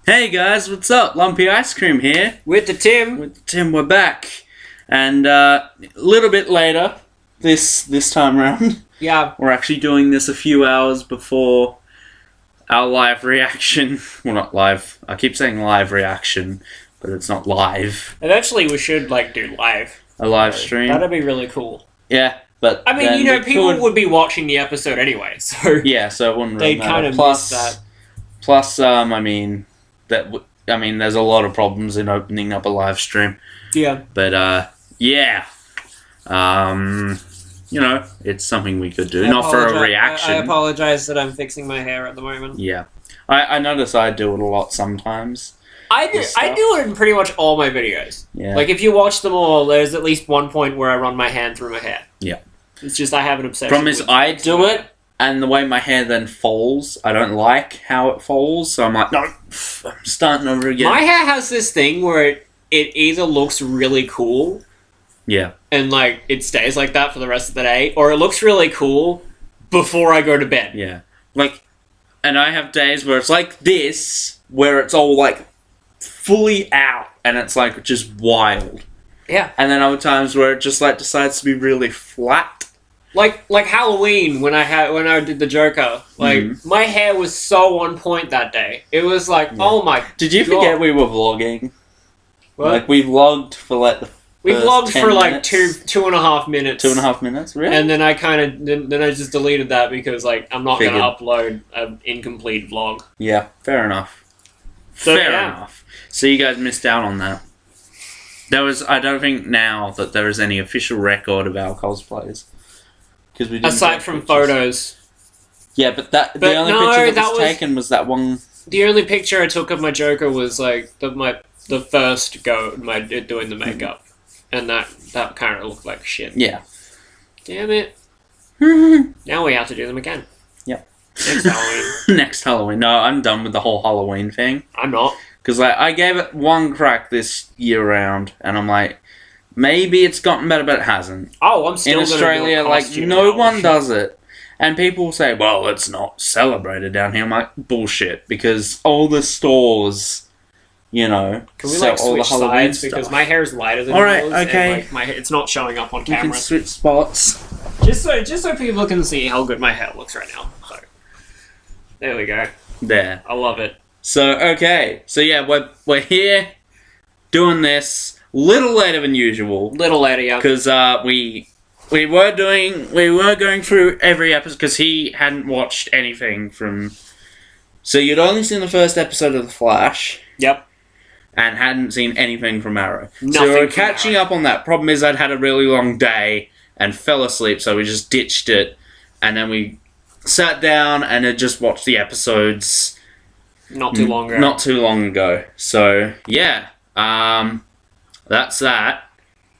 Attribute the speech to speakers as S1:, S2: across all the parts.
S1: Hey guys, what's up? Lumpy Ice Cream here.
S2: With the Tim.
S1: We're back.
S2: With the Tim.
S1: With Tim, we're back. And a little bit later, this time round.
S2: Yeah.
S1: We're actually doing this a few hours before our live reaction. Well, not live. I keep saying live reaction, but it's not live.
S2: Eventually we should, do live.
S1: A live stream.
S2: That'd be really cool.
S1: Yeah, but
S2: I mean, people would be watching the episode anyway, so...
S1: Yeah, so it wouldn't really
S2: they'd
S1: matter.
S2: kind of miss that.
S1: Plus, there's a lot of problems in opening up a live stream.
S2: Yeah.
S1: But, yeah. It's something we could do. Not for a reaction.
S2: I apologize that I'm fixing my hair at the moment.
S1: Yeah. I notice I do it a lot sometimes.
S2: I do it in pretty much all my videos.
S1: Yeah.
S2: If you watch them all, there's at least one point where I run my hand through my hair.
S1: Yeah.
S2: It's just I have an obsession.
S1: Problem is, I do it, and the way my hair then falls, I don't like how it falls, so I'm like, no, I'm starting over again.
S2: My hair has this thing where it either looks really cool,
S1: yeah,
S2: and it stays like that for the rest of the day, or it looks really cool before I go to bed.
S1: Yeah. And I have days where it's like this, where it's all fully out, and it's just wild.
S2: Yeah.
S1: And then other times where it just decides to be really flat.
S2: Like Halloween when I did the Joker, my hair was so on point that day. It was oh my God.
S1: Did you forget we were vlogging?
S2: What?
S1: We vlogged for
S2: we vlogged for
S1: minutes.
S2: 2.5 minutes.
S1: 2.5 minutes, really?
S2: And then I then I just deleted that because I'm not going to upload an incomplete vlog.
S1: Yeah, fair enough. Fair enough. So you guys missed out on that. I don't think now that there is any official record of our cosplays. We
S2: aside from photos.
S1: Yeah, but the only picture that was taken was that one.
S2: The only picture I took of my Joker was the first go doing the makeup, and that kind of looked like shit.
S1: Yeah.
S2: Damn it. Now we have to do them again.
S1: Yep.
S2: Next Halloween.
S1: Next Halloween. No, I'm done with the whole Halloween thing.
S2: I'm not.
S1: Because I gave it one crack this year round, and I'm like, maybe it's gotten better, but it hasn't.
S2: Oh, I'm still
S1: in Australia. No one does it, and people say, "Well, it's not celebrated down here." I'm like, bullshit, because all the stores,
S2: Can we
S1: sell all the
S2: switch
S1: Halloween
S2: sides
S1: stuff.
S2: because my hair is lighter than
S1: all right,
S2: yours,
S1: okay.
S2: And, it's not showing up on
S1: You
S2: camera.
S1: can switch spots.
S2: Just so people can see how good my hair looks right now. So there we go.
S1: There.
S2: I love it.
S1: So yeah, we're here doing this. Little later than usual.
S2: Little later, yeah.
S1: Because we were going through every episode because he hadn't watched anything from. So you'd only seen the first episode of The Flash.
S2: Yep.
S1: And hadn't seen anything from Arrow.
S2: Nothing
S1: so we were
S2: from
S1: catching
S2: Arrow.
S1: up on that. Problem is, I'd had a really long day and fell asleep, so we just ditched it, and then we sat down and had just watched the episodes.
S2: Not too long ago.
S1: Not too long ago. So yeah. That's that.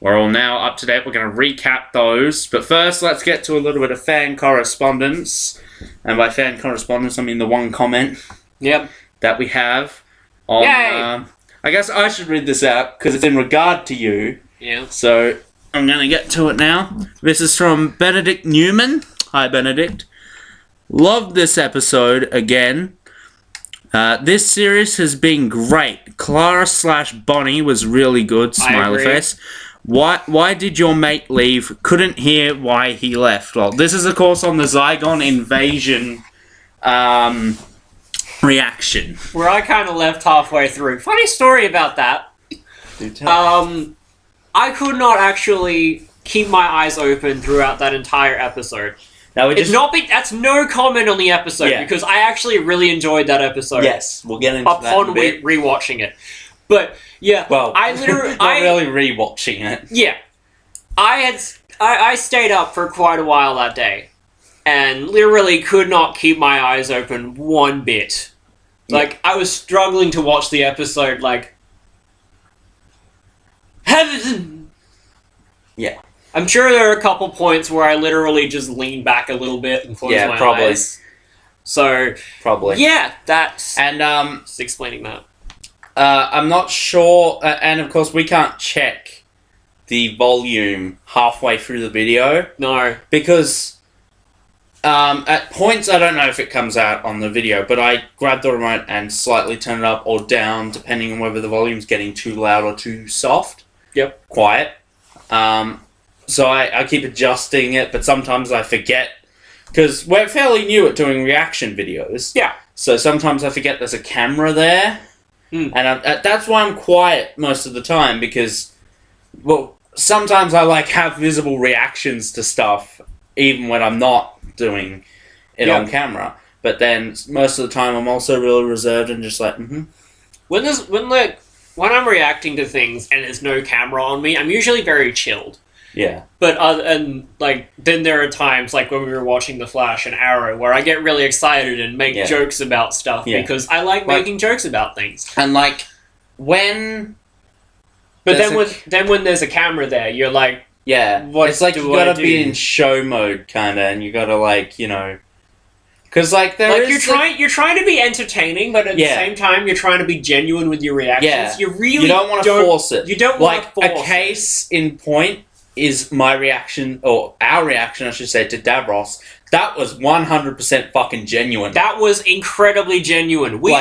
S1: We're all now up to date. We're going to recap those. But first, let's get to a little bit of fan correspondence. And by fan correspondence, I mean the one comment that we have on...
S2: Yay!
S1: I guess I should read this out because it's in regard to you.
S2: Yeah.
S1: So I'm going to get to it now. This is from Benedict Newman. Hi, Benedict. Loved this episode again. This series has been great. Clara/Bonnie was really good. Smiley face. Why did your mate leave? Couldn't hear why he left. Well, this is of course on the Zygon invasion reaction.
S2: Where I kind of left halfway through. Funny story about that. I could not actually keep my eyes open throughout that entire episode.
S1: Now
S2: that's no comment on the episode because I actually really enjoyed that episode.
S1: Yes, we'll get into that
S2: upon
S1: in a bit.
S2: rewatching it. But yeah,
S1: well,
S2: I literally
S1: not really rewatching it.
S2: Yeah, I stayed up for quite a while that day, and literally could not keep my eyes open one bit. I was struggling to watch the episode.
S1: Yeah.
S2: I'm sure there are a couple points where I literally just lean back a little bit and close my eyes. So
S1: probably.
S2: Yeah, that's
S1: just
S2: explaining that.
S1: I'm not sure, and of course we can't check the volume halfway through the video.
S2: No,
S1: because At points, I don't know if it comes out on the video, but I grab the remote and slightly turn it up or down, depending on whether the volume's getting too loud or too soft.
S2: Yep.
S1: Quiet. So I keep adjusting it, but sometimes I forget, because we're fairly new at doing reaction videos.
S2: Yeah.
S1: So sometimes I forget there's a camera there, and that's why I'm quiet most of the time, because, well, sometimes I have visible reactions to stuff, even when I'm not doing it on camera. But then most of the time I'm also really reserved and just
S2: When I'm reacting to things and there's no camera on me, I'm usually very chilled.
S1: Yeah.
S2: But then there are times, like when we were watching The Flash and Arrow, where I get really excited and make jokes about stuff because I like making jokes about things.
S1: And when
S2: But then when there's a camera there, you're like, what
S1: it's like you gotta be in show mode, kinda, and you gotta because
S2: you're trying to be entertaining, but at the same time you're trying to be genuine with your reactions. You
S1: don't want to force it.
S2: You don't want to force
S1: a case in point is my reaction, or our reaction, I should say, to Davros. That was 100% fucking genuine.
S2: That was incredibly genuine. We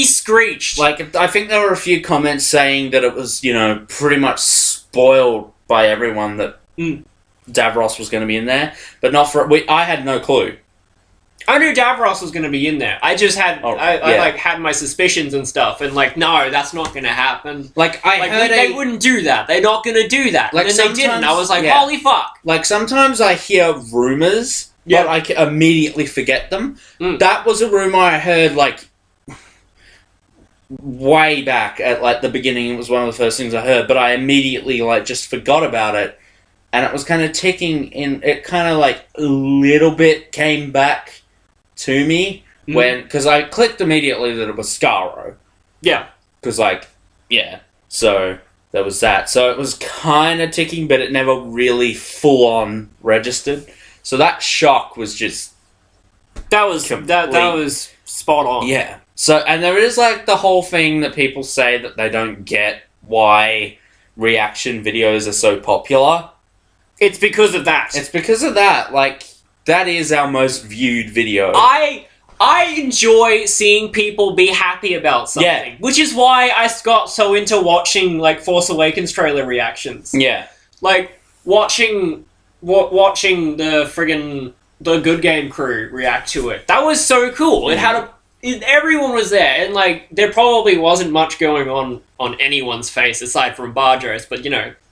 S2: screeched.
S1: I think there were a few comments saying that it was, pretty much spoiled by everyone that Davros was going to be in there, but not for... I had no clue.
S2: I knew Davros was going to be in there. I just had... I had my suspicions and stuff, and no, that's not going to happen. They wouldn't do that. They're not going to do that. And then they didn't. I was like, holy fuck.
S1: Sometimes I hear rumours, but I immediately forget them. That was a rumour I heard, way back at, the beginning. It was one of the first things I heard, but I immediately, just forgot about it. And it was kind of ticking in... It kind of, a little bit came back to me because I clicked immediately that it was Scarro.
S2: Yeah.
S1: Because, so there was that. So it was kind of ticking, but it never really full-on registered. So that shock was just...
S2: That was spot on.
S1: Yeah. So, and there is, the whole thing that people say that they don't get why reaction videos are so popular.
S2: It's because of that.
S1: It's because of that. That is our most viewed video.
S2: I enjoy seeing people be happy about something.
S1: Yeah.
S2: Which is why I got so into watching, Force Awakens trailer reactions.
S1: Yeah.
S2: Watching the Good Game crew react to it. That was so cool. It had everyone was there, and, there probably wasn't much going on anyone's face aside from Barjo's, but,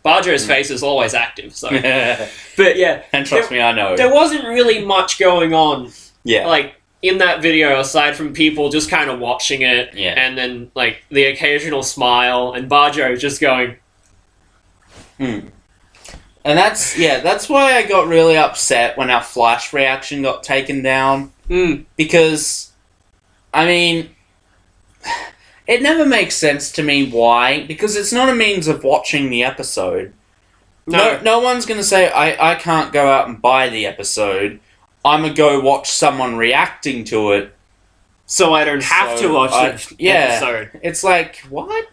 S2: Barjo's face is always active, so... But, yeah.
S1: And trust me, I know.
S2: There wasn't really much going on,
S1: yeah,
S2: in that video, aside from people just kind of watching it, and then, the occasional smile, and Barjo just going...
S1: And that's why I got really upset when our Flash reaction got taken down. Because, it never makes sense to me why, because it's not a means of watching the episode. No one's going to say, I can't go out and buy the episode. I'm going to go watch someone reacting to it.
S2: So I don't have to watch the episode.
S1: It's what?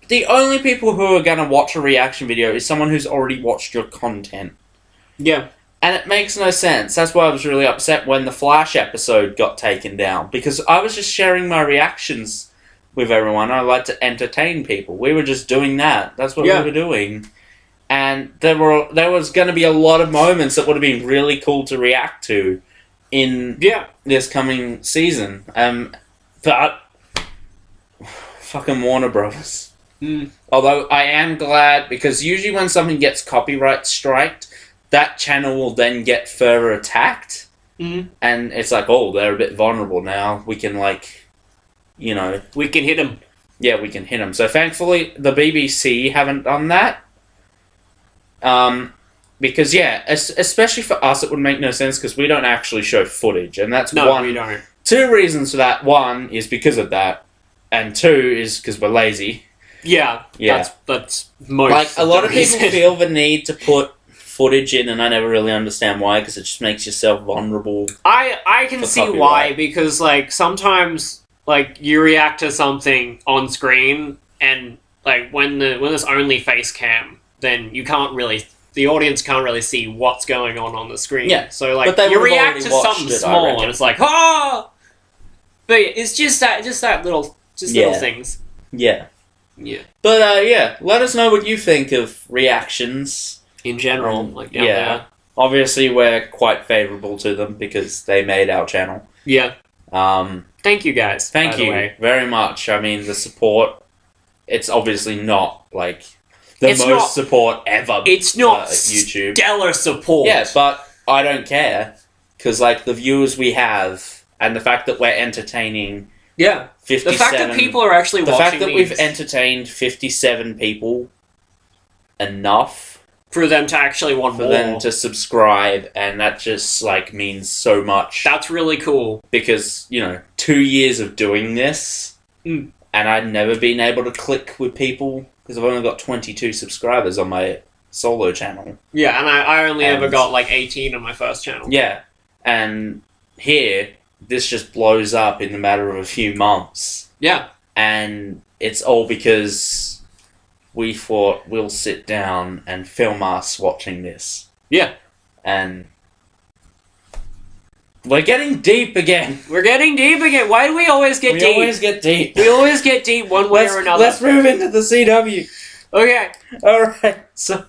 S1: The only people who are going to watch a reaction video is someone who's already watched your content.
S2: Yeah.
S1: And it makes no sense. That's why I was really upset when the Flash episode got taken down. Because I was just sharing my reactions with everyone. I like to entertain people. We were just doing that. That's what we were doing. And there was going to be a lot of moments that would have been really cool to react to in this coming season. But fucking Warner Bros. Although I am glad, because usually when something gets copyright striked, that channel will then get further attacked. And it's they're a bit vulnerable now. We can, we can hit them. Yeah, we can hit them. So thankfully, the BBC haven't done that. Because, especially for us, it would make no sense because we don't actually show footage. And that's one.
S2: We don't.
S1: Two reasons for that. One is because of that. And two is because we're lazy.
S2: Yeah. That's most
S1: a lot of people feel the need to put footage in, and I never really understand why, because it just makes yourself vulnerable.
S2: I can see why, because sometimes you react to something on screen, and when there's only face cam, then you can't really the audience can't really see what's going on the screen.
S1: Yeah,
S2: so like
S1: but they
S2: you
S1: would've
S2: react
S1: already
S2: to
S1: watched
S2: something
S1: it, I
S2: small,
S1: reckon.
S2: and it's like, ah. But it's just that little things.
S1: Yeah.
S2: Yeah.
S1: But yeah, let us know what you think of reactions.
S2: In general, like down there.
S1: Obviously, we're quite favourable to them because they made our channel.
S2: Yeah. Thank you guys.
S1: Thank
S2: by the
S1: you
S2: way.
S1: very much. I mean, the support. It's obviously not like the
S2: It's
S1: most
S2: not-
S1: support ever.
S2: It's not
S1: YouTube.
S2: stellar support.
S1: Yeah, but I don't care because like the viewers we have and the fact that we're entertaining.
S2: Yeah.
S1: 57,
S2: The fact that people are actually
S1: the
S2: watching
S1: fact that
S2: these
S1: we've entertained 57 people enough
S2: for them to actually want
S1: for
S2: more.
S1: them to subscribe, and that just like means so much.
S2: That's really cool.
S1: Because 2 years of doing this, and I'd never been able to click with people because I've only got 22 subscribers on my solo channel.
S2: Yeah, and I only ever got like 18 on my first channel.
S1: Yeah, and here this just blows up in the matter of a few months.
S2: Yeah.
S1: And it's all because we thought we'll sit down and film us watching this.
S2: Yeah.
S1: And we're getting deep again.
S2: We're getting deep again. Why do we always get deep?
S1: We always get deep.
S2: We always get deep one way or another.
S1: Let's move into the CW.
S2: Okay.
S1: Alright, so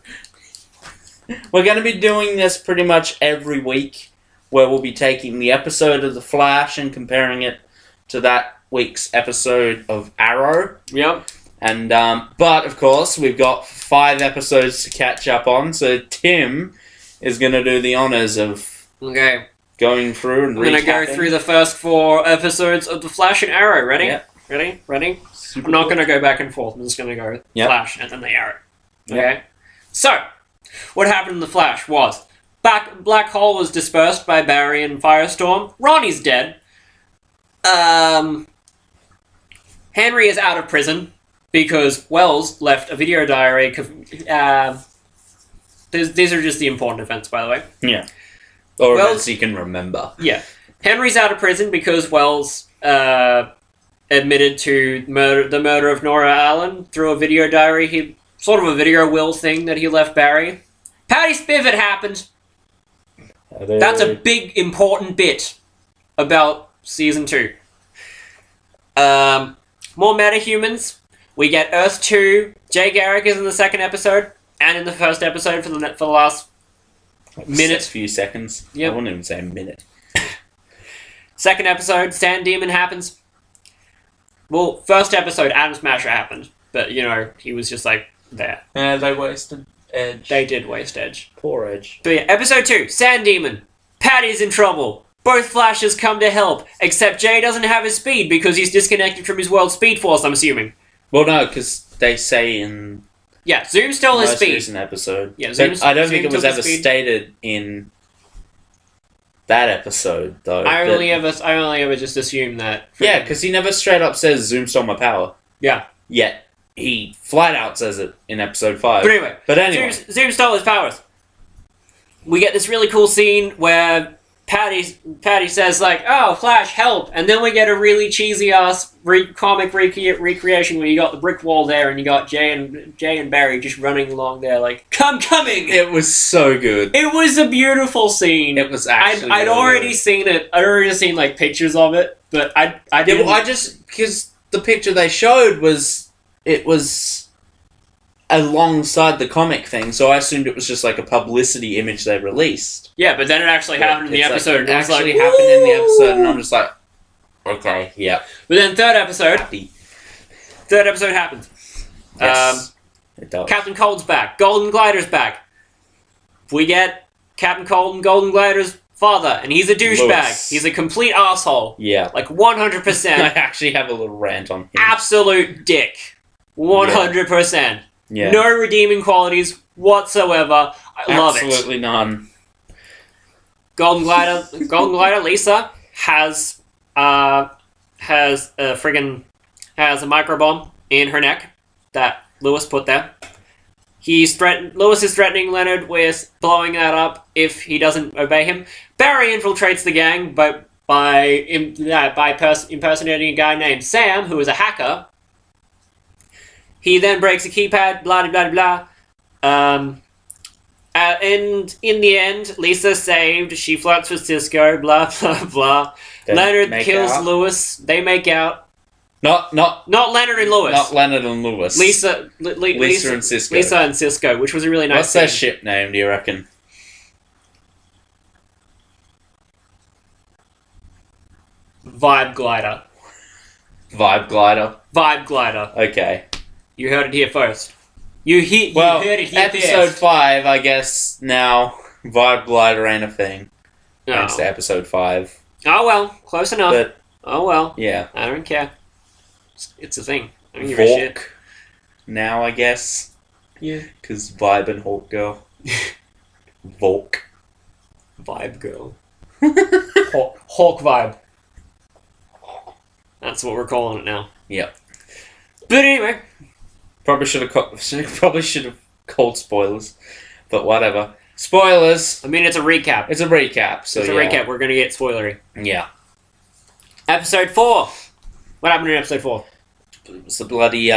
S1: we're going to be doing this pretty much every week, where we'll be taking the episode of The Flash and comparing it to that week's episode of Arrow.
S2: Yep.
S1: And but of course we've got 5 episodes to catch up on, so Tim is going to do the honors of going through and
S2: I'm going to go through the first 4 episodes of The Flash and Arrow. Ready?
S1: Yep.
S2: Ready? I'm not going to go back and forth. I'm just going to go Flash and then the Arrow. Okay?
S1: Yep.
S2: So, what happened in The Flash was Black Hole was dispersed by Barry and Firestorm. Ronnie's dead. Henry is out of prison because Wells left a video diary. These are just the important events, by the way.
S1: Yeah. Or events you can remember.
S2: Yeah. Henry's out of prison because Wells admitted to the murder of Nora Allen through a video diary. Sort of a video will thing that he left Barry. Patty Spivot happened. That's a big, important bit about Season 2. More metahumans. We get Earth 2. Jay Garrick is in the second episode, and in the first episode for the last minute.
S1: Few seconds.
S2: Yep.
S1: I wouldn't even say a minute.
S2: Second episode, Sand Demon happens. Well, first episode, Atom Smasher happened, but, he was just, there.
S1: Yeah, they wasted Edge.
S2: They did waste Edge.
S1: Poor Edge.
S2: But yeah, episode 2, Sand Demon. Patty's in trouble. Both Flashes come to help, except Jay doesn't have his speed because he's disconnected from his world speed force, I'm assuming.
S1: Well, no, because they say in
S2: Yeah, Zoom stole his
S1: most
S2: speed.
S1: recent episode.
S2: Yeah,
S1: But I don't think
S2: Zoom
S1: it was
S2: took his
S1: ever
S2: speed.
S1: stated in that episode, though.
S2: I only ever just assumed that.
S1: Yeah, because he never straight up says Zoom stole my power.
S2: Yeah.
S1: Yet he flat out says it in episode 5.
S2: But
S1: anyway.
S2: Zoom stole his powers. We get this really cool scene where Patty says, oh, Flash, help! And then we get a really cheesy-ass comic recreation where you got the brick wall there and you got Jay and Barry just running along there I'm coming!
S1: It was so good.
S2: It was a beautiful scene.
S1: It was actually
S2: I'd
S1: really
S2: already
S1: good.
S2: seen it. I'd already seen, pictures of it, but I didn't...
S1: Yeah, well, because the picture they showed was alongside the comic thing, so I assumed it was just a publicity image they released.
S2: Yeah, but then it actually happened in the episode.
S1: It actually happened in the episode, and I'm just okay, yeah.
S2: But then third episode
S1: Happy.
S2: happens.
S1: Yes, it does.
S2: Captain Cold's back. Golden Glider's back. We get Captain Cold and Golden Glider's father, and he's a douchebag.
S1: Lewis.
S2: He's a complete asshole.
S1: Yeah.
S2: 100%.
S1: I actually have a little rant on him.
S2: Absolute dick. 100%.
S1: Yeah.
S2: No redeeming qualities whatsoever. I love it.
S1: Absolutely none.
S2: Golden Glider Lisa has a microbomb in her neck that Lewis put there. Lewis is threatening Leonard with blowing that up if he doesn't obey him. Barry infiltrates the gang by impersonating a guy named Sam, who is a hacker. He then breaks a keypad, blah blah blah blah. And in the end, Lisa's saved. She flirts with Cisco. Blah blah blah. Leonard kills Lewis. They make out.
S1: Not
S2: Leonard and Lewis.
S1: Not Leonard and Lewis.
S2: Lisa
S1: and Cisco.
S2: Lisa and Cisco, which was a really nice.
S1: What's their ship name? Do you reckon?
S2: Vibe Glider.
S1: Vibe Glider.
S2: Vibe Glider.
S1: Okay.
S2: You heard it here first. You heard it here
S1: episode
S2: first.
S1: 5, I guess now Vibe Glider ain't a thing.
S2: No.
S1: Thanks to episode 5.
S2: Oh well, close enough.
S1: But,
S2: oh well.
S1: yeah.
S2: I don't care. It's a thing. I don't give a shit.
S1: Volk. Now, I guess.
S2: Yeah.
S1: Because Vibe and Hawk Girl. Volk.
S2: Vibe Girl. Hawk Vibe. That's what we're calling it now.
S1: Yep.
S2: But anyway.
S1: Probably should have called spoilers. But whatever. Spoilers.
S2: I mean, it's a recap.
S1: It's a recap. So
S2: it's a recap. We're going to get spoilery.
S1: Yeah.
S2: Episode 4. What happened in episode 4?
S1: It was the bloody,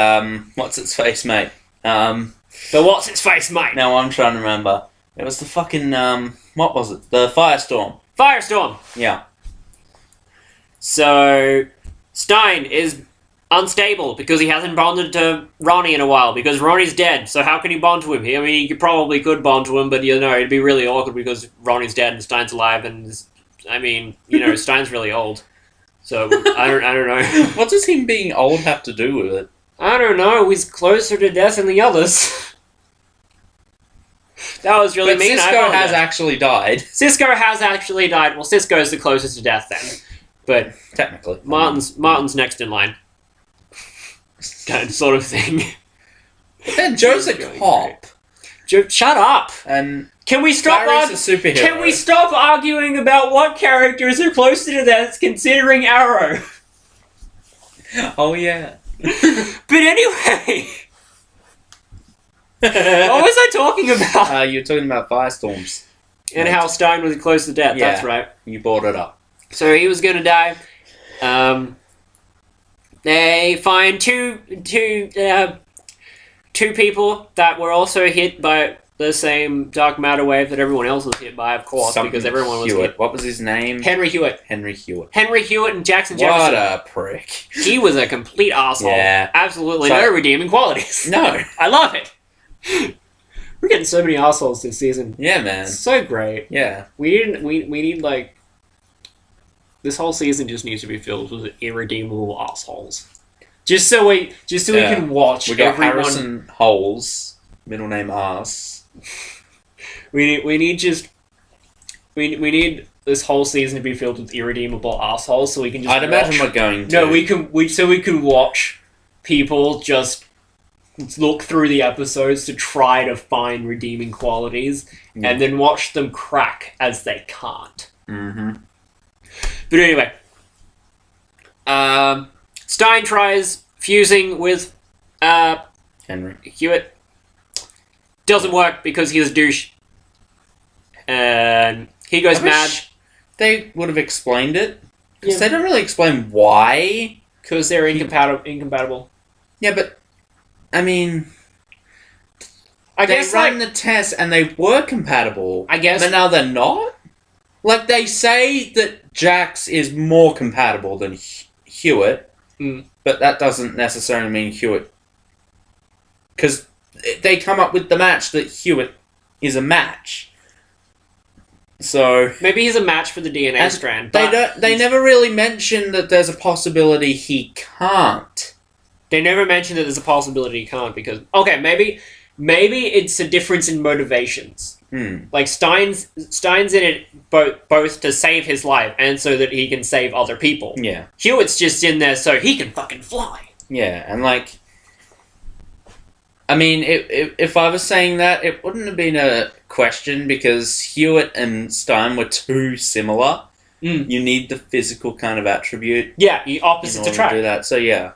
S1: what's its face, mate?
S2: The what's its face, mate?
S1: Now I'm trying to remember. It was the fucking, what was it? The Firestorm.
S2: Firestorm!
S1: Yeah.
S2: So, Stein is unstable because he hasn't bonded to Ronnie in a while because Ronnie's dead. So how can he bond to him? I mean, he probably could bond to him, but it'd be really awkward because Ronnie's dead and Stein's alive, and Stein's really old. So I don't know.
S1: What does him being old have to do with it?
S2: I don't know. He's closer to death than the others. That was really mean.
S1: Cisco has actually died.
S2: Cisco has actually died. Well, Cisco's the closest to death then, but
S1: technically,
S2: Martin's next in line. Kind sort of thing.
S1: But then Joe's a cop.
S2: Joe, shut up.
S1: And
S2: can we stop?
S1: Barry's a superhero.
S2: Can we stop arguing about what characters are closer to death, considering Arrow?
S1: Oh yeah.
S2: But anyway, what was I talking about?
S1: You're talking about Firestorms.
S2: And how Stein was close to death.
S1: Yeah,
S2: that's right.
S1: You brought it up.
S2: So he was going to die. They find two people that were also hit by the same dark matter wave that everyone else was hit by, of course, because everyone was hit.
S1: What was his name?
S2: Henry Hewitt.
S1: Henry Hewitt
S2: And Jackson Jefferson.
S1: What a prick.
S2: He was a complete asshole.
S1: Yeah.
S2: Absolutely no redeeming qualities.
S1: No.
S2: I love it. We're getting so many assholes this season.
S1: Yeah, man.
S2: It's so great.
S1: Yeah.
S2: We need like this whole season just needs to be filled with irredeemable assholes. Just so we can watch.
S1: We got
S2: everyone.
S1: Harrison Holes, middle name Ass.
S2: We need this whole season to be filled with irredeemable assholes, so we can just.
S1: I'd imagine we're going to.
S2: No, we can watch people just look through the episodes to try to find redeeming qualities, and then watch them crack as they can't.
S1: Mm-hmm.
S2: But anyway, Stein tries fusing with
S1: Henry
S2: Hewitt. Doesn't work because he's a douche. And he goes mad.
S1: They would have explained it. Because they don't really explain why.
S2: Because they're incompatible.
S1: Yeah, but, I mean...
S2: I guess
S1: they ran the test and they were compatible.
S2: I guess.
S1: But now they're not? Like, they say that Jax is more compatible than Hewitt. But that doesn't necessarily mean Hewitt... Because they come up with the match that Hewitt is a match. So...
S2: Maybe he's a match for the DNA strand.
S1: They never really mention that there's a possibility he can't.
S2: They never mention that there's a possibility he can't because... Okay, maybe it's a difference in motivations. Like, Stein's in it both to save his life and so that he can save other people.
S1: Yeah.
S2: Hewitt's just in there so he can fucking fly.
S1: Yeah, and like... I mean, if I was saying that, it wouldn't have been a question because Hewitt and Stein were too similar. You need the physical kind of attribute.
S2: Yeah, you opposites attract.
S1: To do that, so yeah.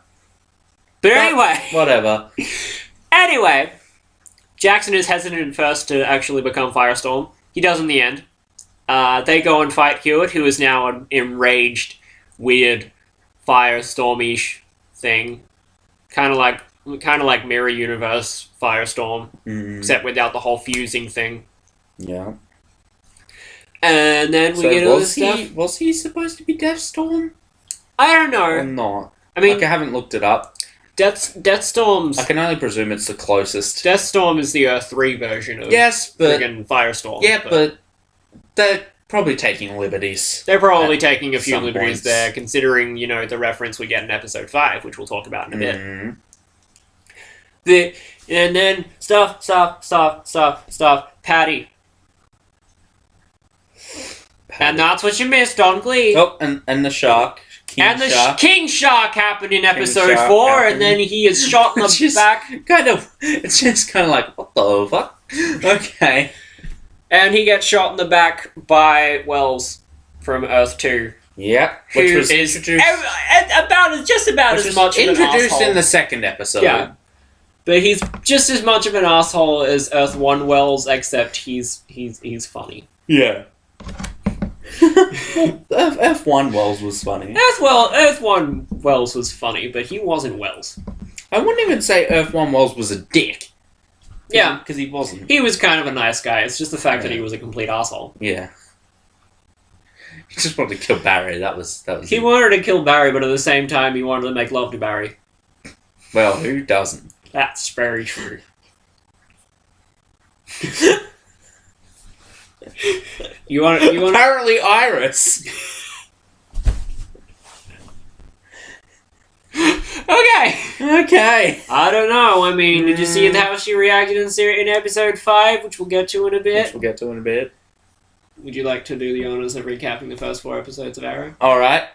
S2: But anyway...
S1: Whatever.
S2: Anyway, Jackson is hesitant at first to actually become Firestorm. He does in the end. They go and fight Hewitt, who is now an enraged, weird, Firestorm-ish thing. Kind of like Mirror Universe Firestorm, except without the whole fusing thing.
S1: Yeah.
S2: And then we
S1: So
S2: get all this stuff.
S1: was he supposed to be Deathstorm?
S2: I don't
S1: Or
S2: know.
S1: not?
S2: I mean,
S1: I haven't looked it up.
S2: Deathstorm's...
S1: I can only presume it's the closest.
S2: Deathstorm is the Earth 3 version of friggin' Firestorm.
S1: Yeah, but they're probably taking liberties.
S2: They're probably taking a few
S1: some
S2: liberties
S1: points.
S2: there, considering, the reference we get in episode 5, which we'll talk about in a bit. And then stuff, Patty. And that's what you missed on Glee.
S1: Oh, and the shark.
S2: King Shark happened in episode
S1: Shark
S2: 4,
S1: happened.
S2: and then he is shot in the back.
S1: It's just kind of like, what the fuck? Okay.
S2: And he gets shot in the back by Wells from Earth 2.
S1: Yep.
S2: Who
S1: Which was
S2: is
S1: introduced,
S2: just about as much of an
S1: introduced
S2: asshole.
S1: in the second episode.
S2: Yeah. But he's just as much of an asshole as Earth 1 Wells, except he's funny.
S1: Yeah. F1 Wells was funny.
S2: Earth 1 Wells was funny, but he wasn't Wells.
S1: I wouldn't even say F1 Wells was a dick.
S2: Yeah.
S1: Because he wasn't.
S2: He was kind of a nice guy. It's just the fact that he was a complete asshole.
S1: Yeah. He just wanted to kill Barry. That was
S2: He wanted to kill Barry, but at the same time, he wanted to make love to Barry.
S1: Well, who doesn't?
S2: That's very true. You want
S1: Apparently Iris. Okay.
S2: I don't know. I mean, did you see how she reacted in episode 5, which we'll get to in a bit? Would you like to do the honors of recapping the first 4 episodes of Arrow?
S1: Alright.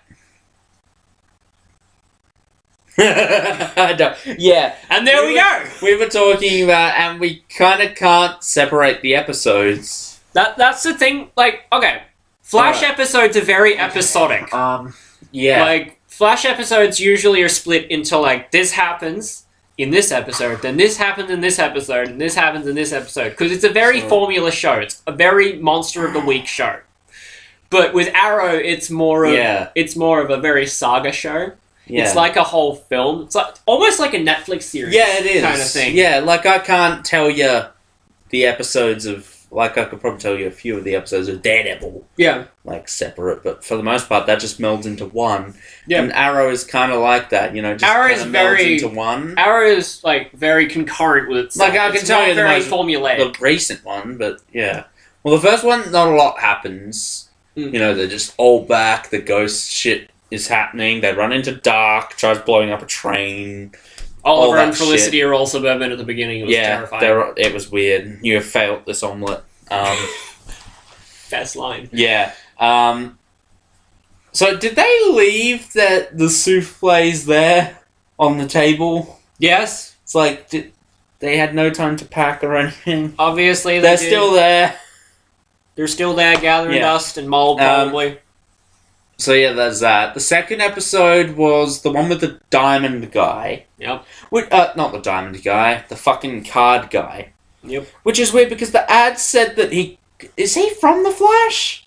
S1: Yeah.
S2: And there we go!
S1: We were talking about, and we kind of can't separate the episodes.
S2: That's the thing, okay. Flash episodes are very episodic.
S1: Yeah.
S2: Flash episodes usually are split into, this happens in this episode, then this happens in this episode, and this happens in this episode. Because it's a very formula show. It's a very Monster of the Week show. But with Arrow, it's more of a very saga show. Yeah. It's like a whole film. It's almost like a Netflix series.
S1: Yeah, it is.
S2: Kind of thing.
S1: Yeah, I can't tell you the episodes of... I could probably tell you a few of the episodes of Daredevil.
S2: Yeah.
S1: Separate, but for the most part, that just melds into one.
S2: Yeah.
S1: And Arrow is kind of like that, just
S2: Arrow
S1: kind of melds into one.
S2: Arrow is, very concurrent with itself.
S1: I can tell you
S2: the
S1: recent one, but yeah. Well, the first one, not a lot happens. They're just all back, the ghost shit is happening, they run into Dark, tries blowing up a train...
S2: Oliver and Felicity are all suburban at the beginning. It was terrifying.
S1: It was weird. You have failed this omelette.
S2: Best line.
S1: Yeah. So did they leave the souffles there on the table?
S2: Yes.
S1: It's they had no time to pack or anything.
S2: Obviously,
S1: they're still there.
S2: They're still there, gathering dust and mold, probably.
S1: So yeah, there's that. The second episode was the one with the diamond guy.
S2: Yep.
S1: Not the diamond guy, the fucking card guy.
S2: Yep.
S1: Which is weird because the ad said that is he from the Flash?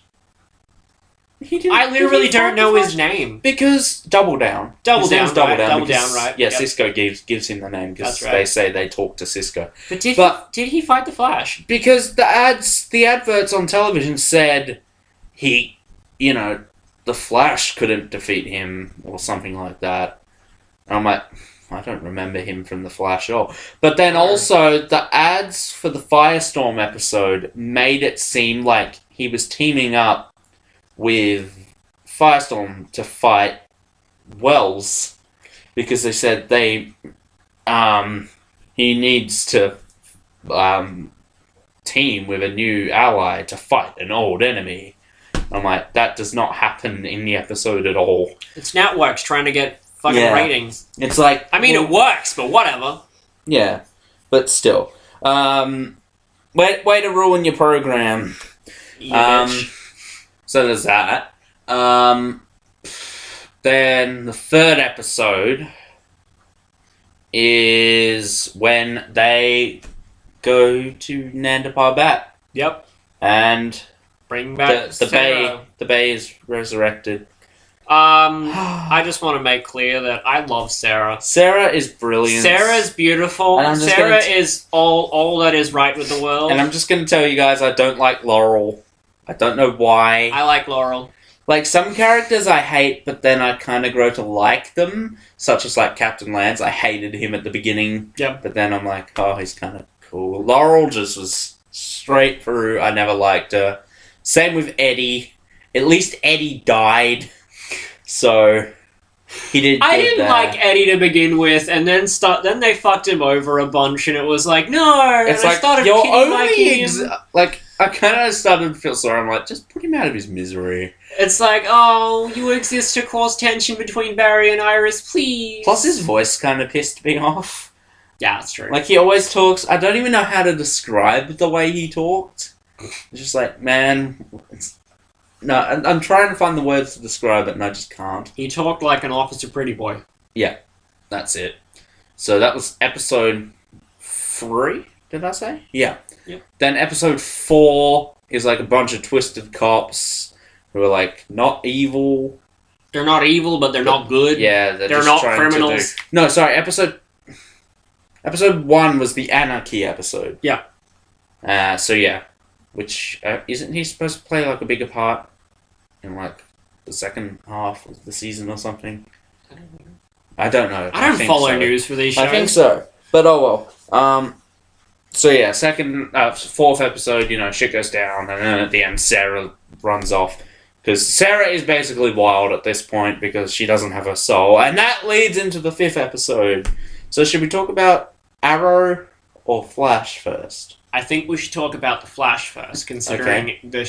S2: I literally don't know his name.
S1: Because Double Down.
S2: Double Down,
S1: right. Yeah, Cisco gives him the name because they say they talk to Cisco.
S2: But did he fight the Flash?
S1: Because the adverts on television said the Flash couldn't defeat him or something like that. And I'm like, I don't remember him from the Flash at all. But then also, the ads for the Firestorm episode made it seem like he was teaming up with Firestorm to fight Wells. Because they said he needs to team with a new ally to fight an old enemy. I'm like, that does not happen in the episode at all.
S2: It's networks trying to get fucking ratings.
S1: It's like...
S2: it works, but whatever.
S1: Yeah, but still. Way to ruin your program. So there's that. Then the third episode is when they go to Nanda Parbat.
S2: Yep.
S1: And...
S2: Bring back
S1: the Bay is resurrected.
S2: I just want to make clear that I love Sarah.
S1: Sarah is brilliant.
S2: Sarah's beautiful. Sarah is all that is right with the world.
S1: And I'm just going to tell you guys, I don't like Laurel. I don't know why.
S2: I like Laurel.
S1: Like, some characters I hate, but then I kind of grow to like them. Such as, like, Captain Lance. I hated him at the beginning.
S2: Yep.
S1: But then I'm like, oh, he's kind of cool. Laurel just was straight through. I never liked her. Same with Eddie. At least Eddie died. So, he did
S2: I didn't like Eddie to begin with, and then they fucked him over a bunch, and it was like, no,
S1: it's
S2: and
S1: like,
S2: I started
S1: you're
S2: liking
S1: only...
S2: him.
S1: Like, I kind of started to feel sorry. I'm like, just put him out of his misery.
S2: It's like, oh, you exist to cause tension between Barry and Iris, please.
S1: Plus, his voice kind of pissed me off.
S2: Yeah, that's true.
S1: Like, he always talks... I don't even know how to describe the way he talked. It's just like, man... No, I'm trying to find the words to describe it, and I just can't.
S2: He talked like an Officer Pretty Boy.
S1: Yeah, that's it. So that was episode 3, did I say? Yeah.
S2: Yep.
S1: Then episode 4 is like a bunch of twisted cops who are like not evil.
S2: They're not evil, but they're not good.
S1: Yeah,
S2: they're
S1: just
S2: not
S1: trying
S2: criminals.
S1: to do... No, sorry, episode 1 was the Anarchy episode.
S2: Yeah.
S1: So yeah. Which, isn't he supposed to play like a bigger part in like the second half of the season or something? I don't know.
S2: I don't follow
S1: so.
S2: news for these shows.
S1: I think so. But oh well. So yeah, fourth episode, you know, shit goes down, and then at the end Sarah runs off. Because Sarah is basically wild at this point because she doesn't have her soul. And that leads into the 5th episode. So should we talk about Arrow or Flash first?
S2: I think we should talk about the Flash first, considering the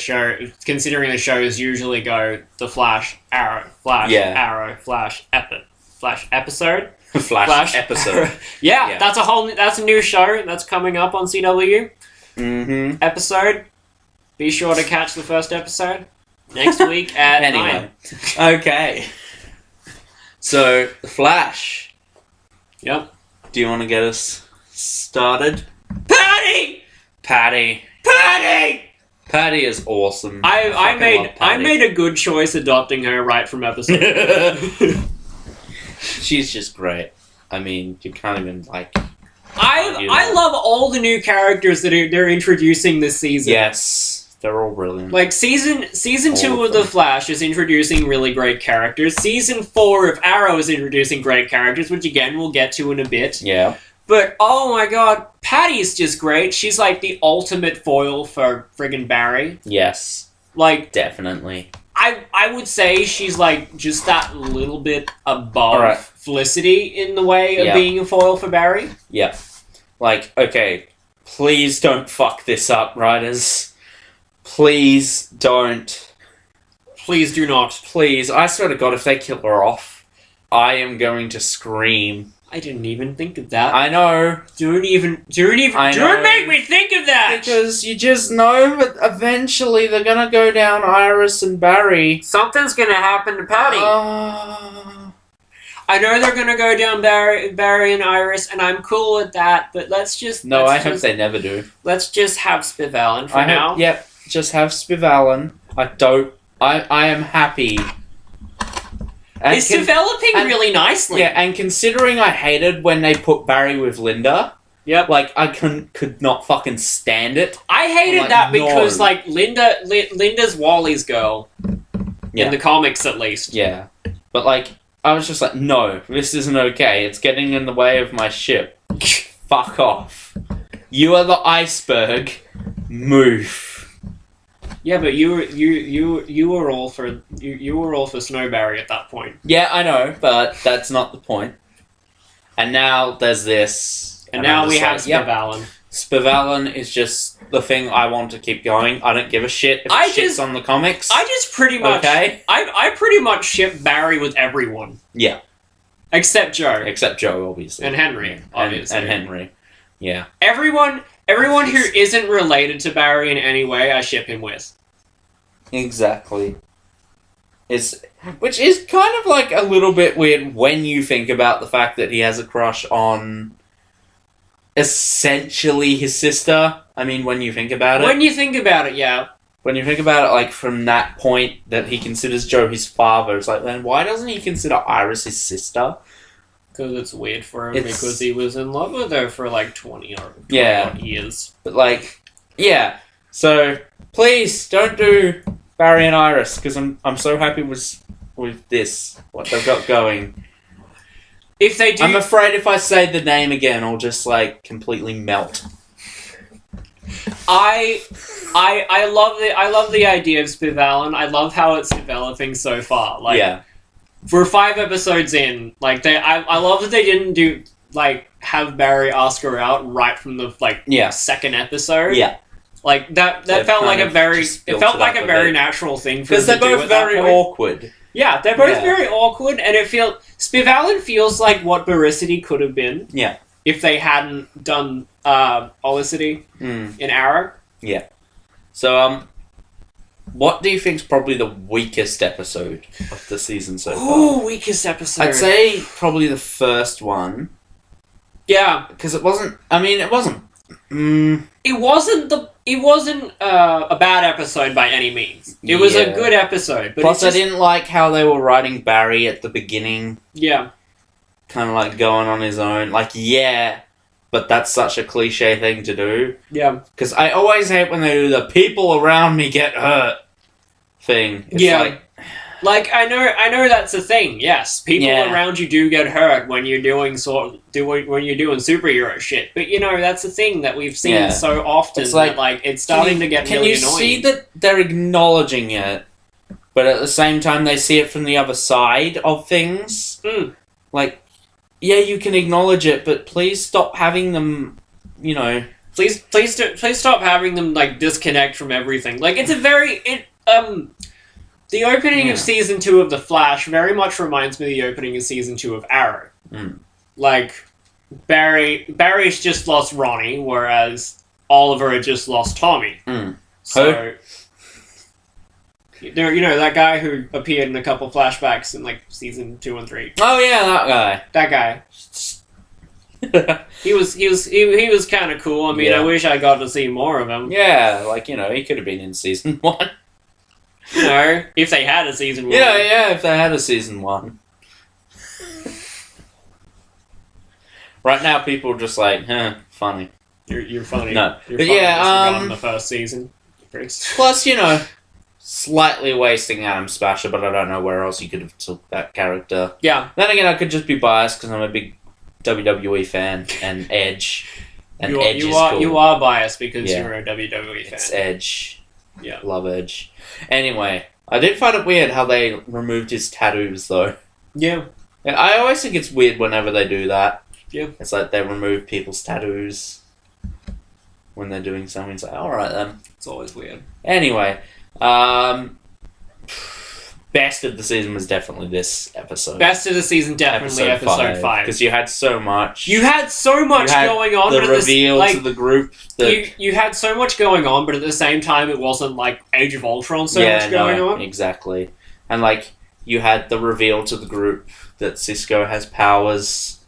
S2: shows usually go the Flash, Arrow, Flash, Arrow, Flash, episode.
S1: Flash episode.
S2: yeah, that's a new show that's coming up on CW.
S1: Mm-hmm.
S2: Episode. Be sure to catch the first episode next week at 9.
S1: Okay. So, the Flash.
S2: Yep.
S1: Do you want to get us started?
S2: Patty!
S1: Patty is awesome.
S2: I made a good choice adopting her right from episode 1.
S1: She's just great. I mean, you can't even like.
S2: I love all the new characters that they're introducing this season.
S1: Yes, they're all brilliant.
S2: Like season 2 of The Flash is introducing really great characters. Season 4 of Arrow is introducing great characters, which again we'll get to in a bit.
S1: Yeah.
S2: But, oh my god, Patty's just great. She's like the ultimate foil for friggin' Barry.
S1: Yes.
S2: Like...
S1: Definitely.
S2: I would say she's like just that little bit above Felicity in the way of being a foil for Barry.
S1: Yeah. Like, okay, please don't fuck this up, writers. Please don't.
S2: Please do not.
S1: Please, I swear to God, if they kill her off, I am going to scream.
S2: I didn't even think of that.
S1: I know.
S2: Don't make me think of that!
S1: Because you just know that eventually they're gonna go down Iris and Barry.
S2: Something's gonna happen to Patty. I know they're gonna go down Barry and Iris, and I'm cool with that, but let's just...
S1: No, I hope they never do.
S2: Let's just have Spivallen for now.
S1: Yep, just have Spivallen. I am happy.
S2: It's developing really nicely.
S1: Yeah, and considering I hated when they put Barry with Linda, like, I could not fucking stand it.
S2: I hated that because, like, Linda's Wally's girl. In the comics, at least.
S1: Yeah. But, like, I was just like, no, this isn't okay. It's getting in the way of my ship. Fuck off. You are the iceberg. Move.
S2: Yeah, but you were all for Snowberry at that point.
S1: Yeah, I know, but that's not the point. And now there's this,
S2: and now we have Spivallen.
S1: Yep. Spivallen is just the thing I want to keep going. I don't give a shit if shit's on the comics.
S2: I just pretty much I pretty much ship Barry with everyone.
S1: Yeah,
S2: except Joe.
S1: Except Joe, obviously,
S2: and Henry, obviously,
S1: and Henry. Yeah,
S2: everyone who isn't related to Barry in any way, I ship him with.
S1: Exactly. Which is kind of like a little bit weird when you think about the fact that he has a crush on essentially his sister. I mean, when you think about it.
S2: When you think about it, yeah.
S1: when you think about it, like, from that point that he considers Joe his father, it's like, then why doesn't he consider Iris his sister?
S2: Because it's weird for him because he was in love with her for like 20 or 20 odd years.
S1: But, like, yeah. So, please, don't do Barry and Iris, because I'm so happy with this, what they've got going.
S2: If they do...
S1: I'm afraid if I say the name again, I'll just, like, completely melt.
S2: I love the idea of Spiv Allen. I love how it's developing so far. Like,
S1: yeah.
S2: We're 5 episodes in. Like, I love that they didn't do, like, have Barry ask her out right from the, like, second episode.
S1: Yeah.
S2: Like, that felt like a very... It felt like a very natural thing for them to do.
S1: Because they're both very awkward.
S2: Yeah, they're both very awkward, and it feels... Spiv Allen feels like what Veracity could have been.
S1: Yeah.
S2: If they hadn't done Olicity in Arrow.
S1: Yeah. So, what do you think's probably the weakest episode of the season so far?
S2: Oh, weakest episode.
S1: I'd say probably the first one.
S2: Yeah.
S1: Because it wasn't... I mean, it wasn't...
S2: It wasn't a bad episode by any means. It was a good episode. But
S1: plus, I didn't like how they were writing Barry at the beginning.
S2: Yeah.
S1: Kind of like going on his own. Like, yeah, but that's such a cliche thing to do.
S2: Yeah.
S1: Because I always hate when they do the people around me get hurt thing. It's
S2: like I know that's a thing. Yes, people around you do get hurt when you're doing superhero shit. But you know that's a thing that we've seen so often. It's like it's starting to get really annoying. Can you see that they're acknowledging
S1: it, but at the same time they see it from the other side of things? Like, yeah, you can acknowledge it, but please stop having them. You know,
S2: please stop having them like disconnect from everything. Like it's a very The opening of Season 2 of The Flash very much reminds me of the opening of Season 2 of Arrow. Like, Barry's just lost Ronnie, whereas Oliver had just lost Tommy. So, you know, that guy who appeared in a couple flashbacks in, like, Season 2 and 3.
S1: Oh, yeah, that guy.
S2: That guy. He was kind of cool. I mean, I wish I got to see more of him.
S1: Yeah, like, you know, he could have been in Season 1.
S2: You know, if they had a Season 1.
S1: Yeah, if they had a Season 1. Right now, people are just like, funny.
S2: You're funny.
S1: No.
S2: You're
S1: but
S2: funny in the first season.
S1: Plus, you know, slightly wasting Adam Spasher, but I don't know where else you could have took that character.
S2: Yeah.
S1: Then again, I could just be biased because I'm a big WWE fan and Edge. And Edge is cool.
S2: You are biased because you're a WWE fan.
S1: It's Edge.
S2: Yeah.
S1: Love Edge. Anyway, I did find it weird how they removed his tattoos, though.
S2: Yeah.
S1: I always think it's weird whenever they do that.
S2: Yeah.
S1: It's like they remove people's tattoos when they're doing something. It's like, alright then.
S2: It's always weird.
S1: Anyway, best of the season was definitely this episode.
S2: Best of the season, definitely episode 5.
S1: Because you had so much.
S2: You had so much going on.
S1: The reveal to the group.
S2: You had so much going on, but at the same time, it wasn't like Age of Ultron much going on.
S1: Exactly. And like, you had the reveal to the group that Cisco has powers.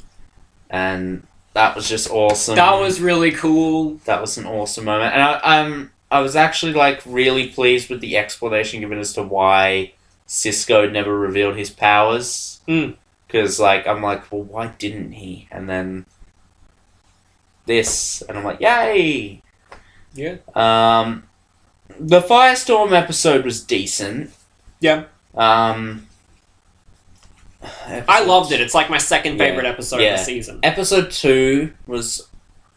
S1: And that was just awesome.
S2: That was really cool.
S1: That was an awesome moment. And I was actually like really pleased with the explanation given as to why Cisco never revealed his powers. Because, like, I'm like, well, why didn't he? And then this, and I'm like, yay!
S2: Yeah.
S1: The Firestorm episode was decent.
S2: Yeah.
S1: I
S2: loved it. It's like my second favorite episode of the season.
S1: Episode 2 was,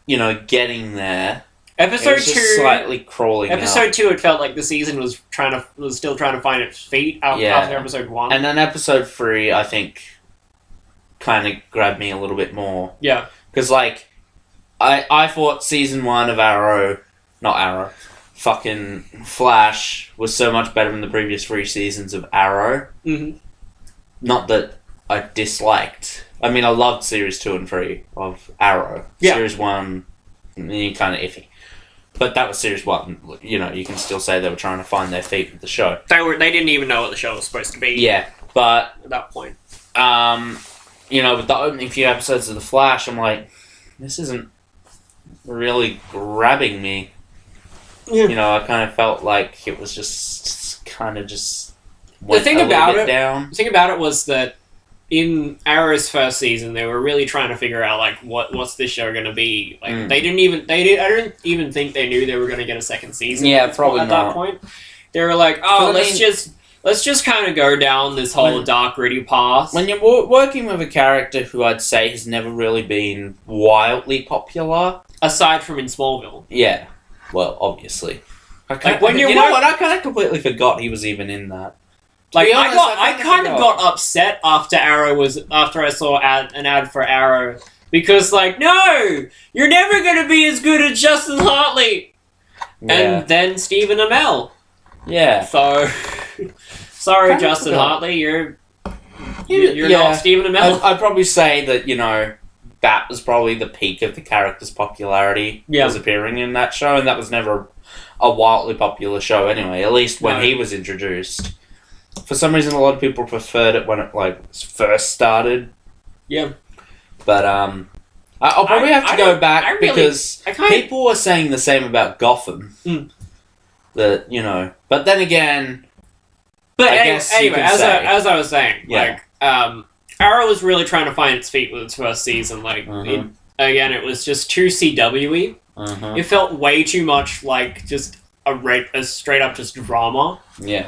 S1: you know, getting there.
S2: Episode 2,
S1: slightly crawling.
S2: Episode 2, it felt like the season was still trying to find its feet after episode 1.
S1: And then episode 3, I think, kind of grabbed me a little bit more.
S2: Yeah,
S1: because like, I thought season 1 of fucking Flash was so much better than the previous 3 seasons of Arrow. Not that I disliked. I mean, I loved series 2 and 3 of Arrow.
S2: Yeah.
S1: Series 1, kind of iffy. But that was series 1. You know, you can still say they were trying to find their feet with the show.
S2: They didn't even know what the show was supposed to be.
S1: Yeah, but
S2: at that point,
S1: you know, with the opening few episodes of The Flash, I'm like, this isn't really grabbing me. You know, I kind of felt like it was just kind of just went
S2: thing
S1: a little
S2: about
S1: bit
S2: it-
S1: down.
S2: The thing about it was that in Arrow's first season, they were really trying to figure out like what's this show going to be. Like I don't even think they knew they were going to get a second season.
S1: Yeah,
S2: at
S1: probably
S2: that
S1: not.
S2: point. They were like, oh,
S1: But I
S2: let's just kind of go down this whole dark, gritty path.
S1: When you're working with a character who I'd say has never really been wildly popular,
S2: Aside from in Smallville.
S1: yeah, well, obviously.
S2: Like, when
S1: you
S2: you're
S1: know what? I kind of completely forgot he was even in that.
S2: Like
S1: be honest,
S2: I kind of got upset after I saw an ad for Arrow because like, no, you're never going to be as good as Justin Hartley.
S1: Yeah.
S2: And then Stephen Amell.
S1: Yeah.
S2: So, sorry,
S1: Kinda
S2: Justin
S1: forgot.
S2: Hartley, you're
S1: Yeah.
S2: not Stephen Amell.
S1: I'd probably say that, you know, that was probably the peak of the character's popularity.
S2: Yeah.
S1: Was appearing in that show, and that was never a wildly popular show anyway, at least when
S2: No.
S1: he was introduced. For some reason, a lot of people preferred it when it, like, first started.
S2: Yeah.
S1: But, I'll probably have to go back because people were saying the same about Gotham.
S2: Mm.
S1: That, you know, but then again,
S2: But
S1: I guess you
S2: anyway,
S1: could
S2: as
S1: say.
S2: I was saying,
S1: Yeah.
S2: like, Arrow was really trying to find its feet with its first season. Like,
S1: Mhm.
S2: it was just too CW-y.
S1: uh-huh.
S2: It felt way too much like just a straight up just drama
S1: Yeah.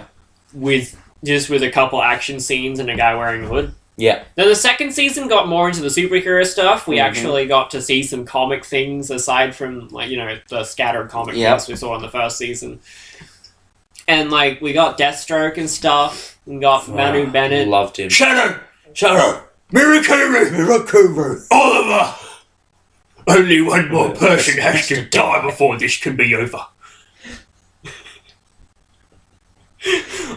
S2: with a couple action scenes and a guy wearing a hood.
S1: Yeah.
S2: Then the second season got more into the superhero stuff. We
S1: Mhm.
S2: actually got to see some comic things aside from like, you know, the scattered comic
S1: Yep.
S2: things we saw in the first season. And like we got Deathstroke and stuff. We got Manu Bennett.
S1: Loved him.
S3: Shadow! Mirakuru! Oliver! Only one more person has to die before this can be over.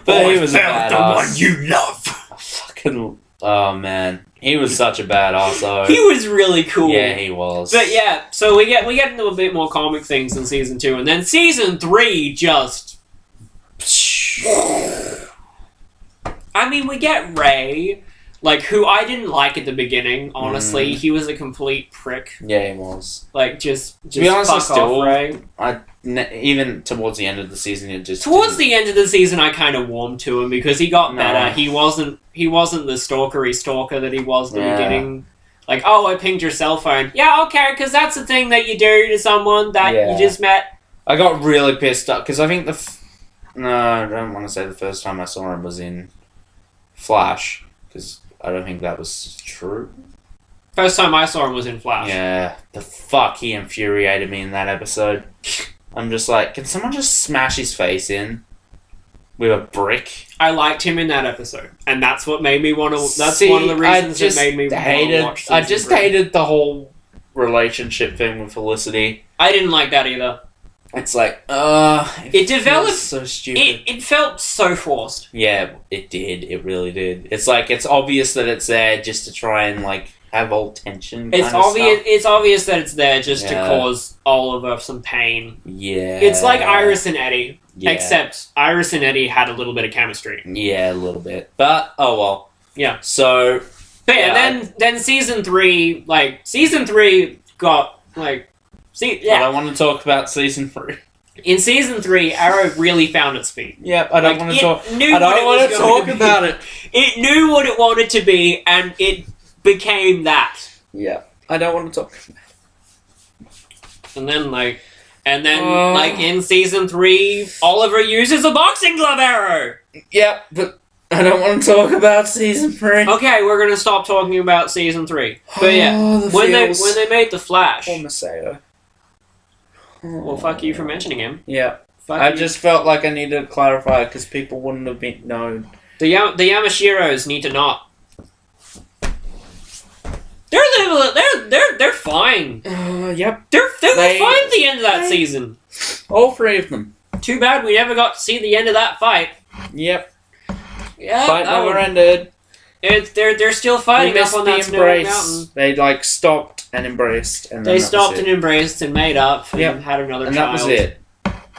S1: But he
S3: I
S1: was a
S3: found the
S1: badass.
S3: one you love.
S1: Fucking, oh man, he was such a badass. Though.
S2: He was really cool.
S1: Yeah, he was.
S2: But yeah, so we get into a bit more comic things in season 2, and then season 3 just. I mean, we get Ray, like who I didn't like at the beginning. Honestly, he was a complete prick.
S1: Yeah, he was.
S2: Like just
S1: To be honest, I
S2: fuck
S1: still-
S2: off, Ray.
S1: Even towards the end of the season, it just
S2: Towards the end of the season, I kind of warmed to him because he got
S1: No.
S2: better. He wasn't the stalker that he was in the
S1: Yeah.
S2: beginning. Like, oh, I pinged your cell phone. Yeah, okay, because that's the thing that you do to someone that
S1: Yeah.
S2: you just met.
S1: I got really pissed up because I think no, I don't want to say the first time I saw him was in Flash because I don't think that was true.
S2: First time I saw him was in Flash.
S1: Yeah, the fuck he infuriated me in that episode. I'm just like, can someone just smash his face in with a brick?
S2: I liked him in that episode, and that's what made me want to. That's
S1: See,
S2: one of the reasons
S1: I just
S2: that made me want to
S1: hated.
S2: watch.
S1: I
S2: season
S1: just
S2: 3.
S1: hated the whole relationship thing with Felicity.
S2: I didn't like that either.
S1: It's like,
S2: It developed.
S1: feels so stupid.
S2: It felt so forced.
S1: Yeah, it did. It really did. It's like it's obvious that it's there just to try and like have all tension.
S2: It's
S1: kind of
S2: obvious.
S1: stuff.
S2: It's obvious that it's there just to
S1: Yeah.
S2: cause Oliver some pain.
S1: Yeah,
S2: It's like Iris and Eddie,
S1: Yeah.
S2: except Iris and Eddie had a little bit of chemistry.
S1: Yeah, a little bit, but oh well.
S2: Yeah.
S1: So
S2: But yeah,
S1: Yeah,
S2: then season 3 got like
S1: I don't want to talk about season 3.
S2: in season 3 Arrow really found its feet.
S1: Yep, I don't
S2: Like,
S1: want to
S2: it
S1: talk.
S2: knew
S1: I
S2: what it
S1: don't want
S2: was
S1: to
S2: going
S1: talk
S2: to be.
S1: about it.
S2: It knew what it wanted to be, and it became that.
S1: Yeah, I don't want to talk.
S2: And then like in season 3, Oliver uses a boxing glove arrow.
S1: Yep, but I don't want to talk about season 3.
S2: Okay, we're gonna stop talking about season 3. But yeah,
S1: Oh, the
S2: when
S1: feels.
S2: they made the Flash,
S1: Poor Masato.
S2: well, fuck you for mentioning him.
S1: Yeah,
S2: Fuck
S1: I
S2: you.
S1: just felt like I needed to clarify because people wouldn't have been known.
S2: The Yamashiros need to not. They're fine.
S1: Yep,
S2: They were
S1: They-
S2: fine at the end of that season.
S1: all 3 of them.
S2: Too bad we never got to see the end of that fight.
S1: Yep,
S2: Yeah,
S1: fight never ended.
S2: They're still
S1: They
S2: fighting up
S1: missed
S2: on
S1: the
S2: that snowy
S1: embrace.
S2: mountain.
S1: They like stopped and embraced, and then
S2: They
S1: that
S2: stopped
S1: was
S2: and
S1: it.
S2: embraced and made up and
S1: Yep.
S2: had another
S1: And
S2: child.
S1: that was it.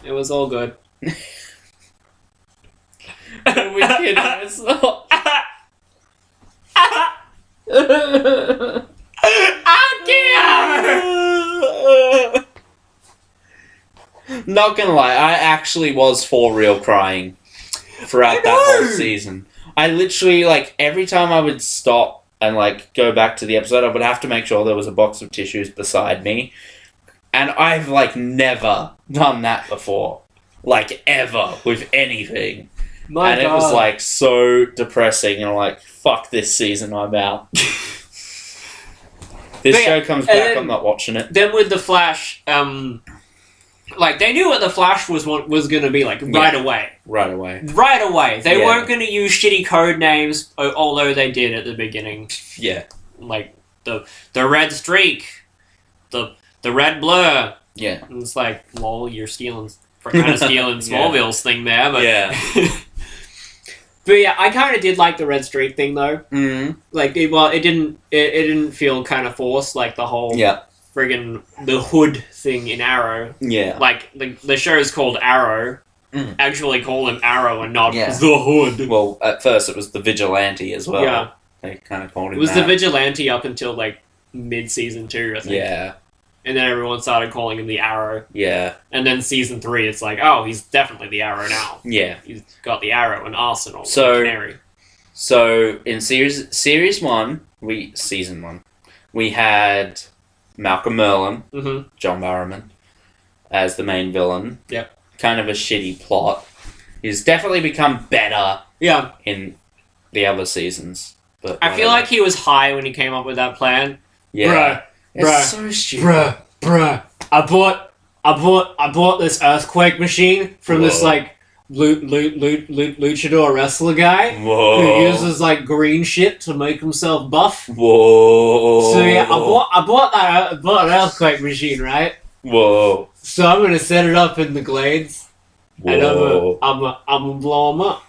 S2: It was all good.
S1: We kidding, it's not. not gonna lie, I actually was for real crying throughout that whole season. I literally, like, every time I would stop and, like, go back to the episode, I would have to make sure there was a box of tissues beside me. And I've, like, never done that before. Like, ever, with anything.
S2: My God.
S1: It was, like, so depressing, and I'm like, fuck this season, I'm out. This show comes back, I'm not watching it.
S2: Then with The Flash, like, they knew what The Flash was going to be like right away.
S1: Right away.
S2: Right away. They weren't going to use shitty code names, although they did at the beginning.
S1: Yeah.
S2: Like, the red streak, the red blur.
S1: Yeah.
S2: And it's like, lol, you're kind of stealing Smallville's thing there, but...
S1: Yeah.
S2: But yeah, I kind of did like the red streak thing, though.
S1: Mm-hmm.
S2: Like, it didn't feel kind of forced, like the whole...
S1: Yeah.
S2: Friggin' the hood thing in Arrow.
S1: Yeah.
S2: Like, the show is called Arrow. Actually call him Arrow and not the Hood.
S1: Well, at first it was the Vigilante as well.
S2: Yeah.
S1: They kind of called him
S2: It was
S1: that.
S2: the Vigilante up until, like, mid-season 2, I think.
S1: Yeah.
S2: And then everyone started calling him the Arrow.
S1: Yeah.
S2: And then season 3, it's like, oh, he's definitely the Arrow now.
S1: Yeah.
S2: He's got the Arrow and Arsenal and
S1: So in season 1, we had Malcolm Merlin, John Barrowman, as the main villain.
S2: Yep.
S1: Kind of a shitty plot. He's definitely become better in the other seasons. But
S2: I feel like he was high when he came up with that plan.
S1: Yeah.
S2: It's
S1: so stupid.
S2: Bruh. I bought this earthquake machine from this, like, luchador wrestler guy who uses, like, green shit to make himself buff.
S1: Whoa.
S2: So yeah, I bought an earthquake machine, right?
S1: Whoa.
S2: So I'm gonna set it up in the glades, and I'm gonna blow them up.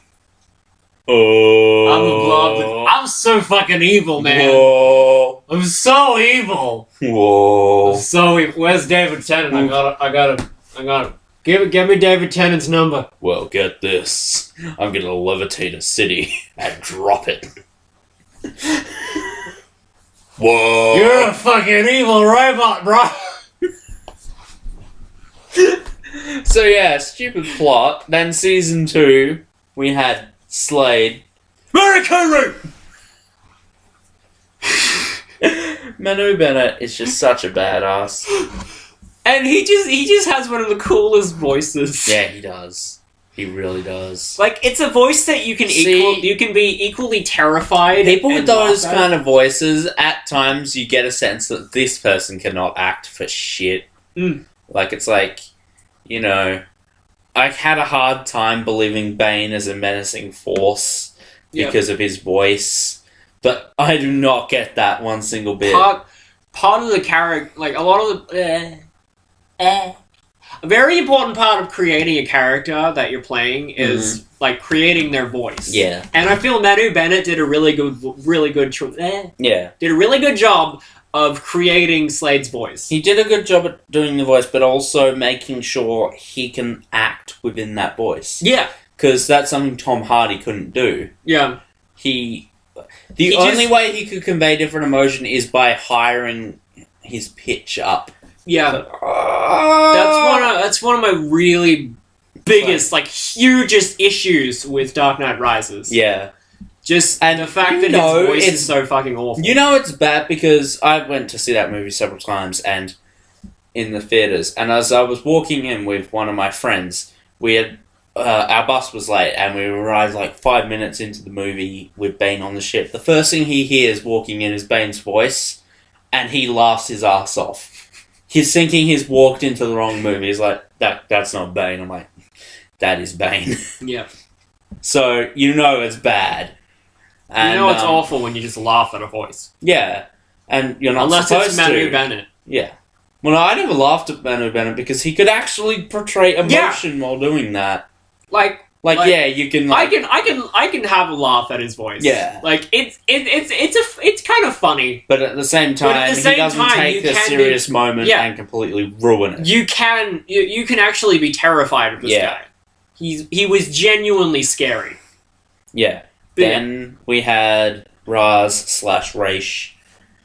S1: Oh.
S2: I'm gonna blow up. I'm so fucking evil, man.
S1: Whoa.
S2: I'm so evil.
S1: Whoa.
S2: I'm so evil. Where's David Tennant? I got him. Give me David Tennant's number.
S1: Well, get this. I'm gonna levitate a city and drop it. Whoa.
S2: You're a fucking evil robot, bro.
S1: So yeah, stupid plot. Then season 2, we had Slade.
S3: Marikuru!
S1: Manu Bennett is just such a badass.
S2: And he just has one of the coolest voices.
S1: Yeah, he does. He really does.
S2: Like, it's a voice that you can be equally terrified.
S1: People with
S2: and
S1: those
S2: laugh at.
S1: kind of voices, at times you get a sense that this person cannot act for shit. Like, it's like, you know, I had a hard time believing Bane as a menacing force because of his voice, but I do not get that one single bit.
S2: Part of the character, like, a lot of the... a very important part of creating a character that you're playing is, like, creating their voice.
S1: Yeah.
S2: And I feel Manu Bennett did a really good job of creating Slade's voice.
S1: He did a good job at doing the voice, but also making sure he can act within that voice.
S2: Yeah.
S1: Because that's something Tom Hardy couldn't do.
S2: Yeah.
S1: The only way he could convey different emotion is by hiring his pitch up.
S2: Yeah. That's one of my really biggest, like, hugest issues with Dark Knight Rises.
S1: Yeah.
S2: Just the fact that his voice is so fucking awful.
S1: You know it's bad because I went to see that movie several times and in the theaters, and as I was walking in with one of my friends, we had our bus was late and we arrived like 5 minutes into the movie with Bane on the ship. The first thing he hears walking in is Bane's voice, and he laughs his ass off. He's thinking he's walked into the wrong movie. He's like, that's not Bane. I'm like, that is Bane.
S2: Yeah.
S1: So, you know it's bad. And,
S2: you know it's awful when you just laugh at a voice.
S1: Yeah. And you're not
S2: Unless
S1: supposed
S2: it's Manu
S1: to.
S2: Bennett.
S1: Yeah. Well, no, I never laughed at Manu Bennett because he could actually portray emotion while doing that. Like, yeah, you can. Like,
S2: I can have a laugh at his voice.
S1: Yeah.
S2: Like it's kind of funny.
S1: But at the same time, he doesn't take the serious moment and completely ruin it.
S2: You can actually be terrified of this guy. He was genuinely scary.
S1: Yeah. Then we had Raz/Raish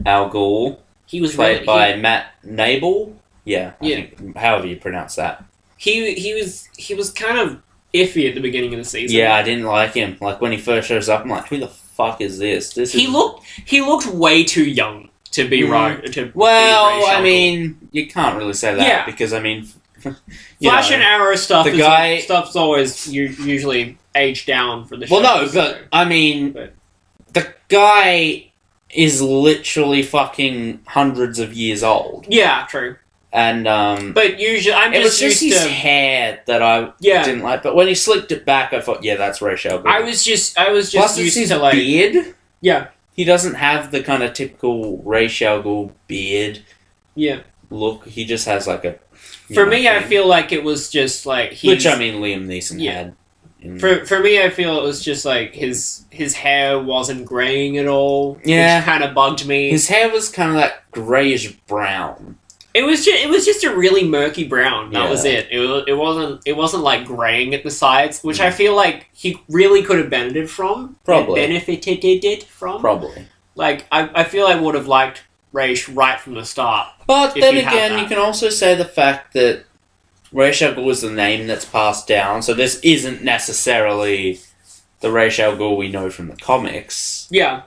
S1: Al Ghul.
S2: He was
S1: played by Matt Nable. Yeah. I think, however you pronounce that.
S2: he was kind of iffy at the beginning of the season.
S1: Yeah, I didn't like him. Like, when he first shows up, I'm like, who the fuck is this?
S2: He looked way too young to be right.
S1: Well, I mean, you can't really say that because I mean,
S2: Flash and Arrow stuff.
S1: The guy
S2: stuff's always usually aged down for the show.
S1: Well, no, but I mean, the guy is literally fucking hundreds of years old.
S2: Yeah, true.
S1: And
S2: but usually
S1: it was just his hair that I didn't like. But when he slicked it back, I thought, yeah, that's Ra's al Ghul.
S2: I was just
S1: Plus,
S2: used
S1: it's his
S2: to like
S1: beard.
S2: Yeah,
S1: he doesn't have the kind of typical Ra's al Ghul beard.
S2: Yeah,
S1: look. He just has like a.
S2: For me, I feel like it was just like
S1: which I mean, Liam Neeson had.
S2: For me, I feel it was just like his hair wasn't graying at all.
S1: Yeah,
S2: which kind of bugged me.
S1: His hair was kind of that grayish brown.
S2: It was just a really murky brown. That was it. It wasn't like graying at the sides, which I feel like he really could have benefited from. Probably. Like I feel I would have liked Ra's right from the start.
S1: But then again, you can also say the fact that Ra's al Ghul is the name that's passed down, so this isn't necessarily the Ra's al Ghul we know from the comics.
S2: Yeah.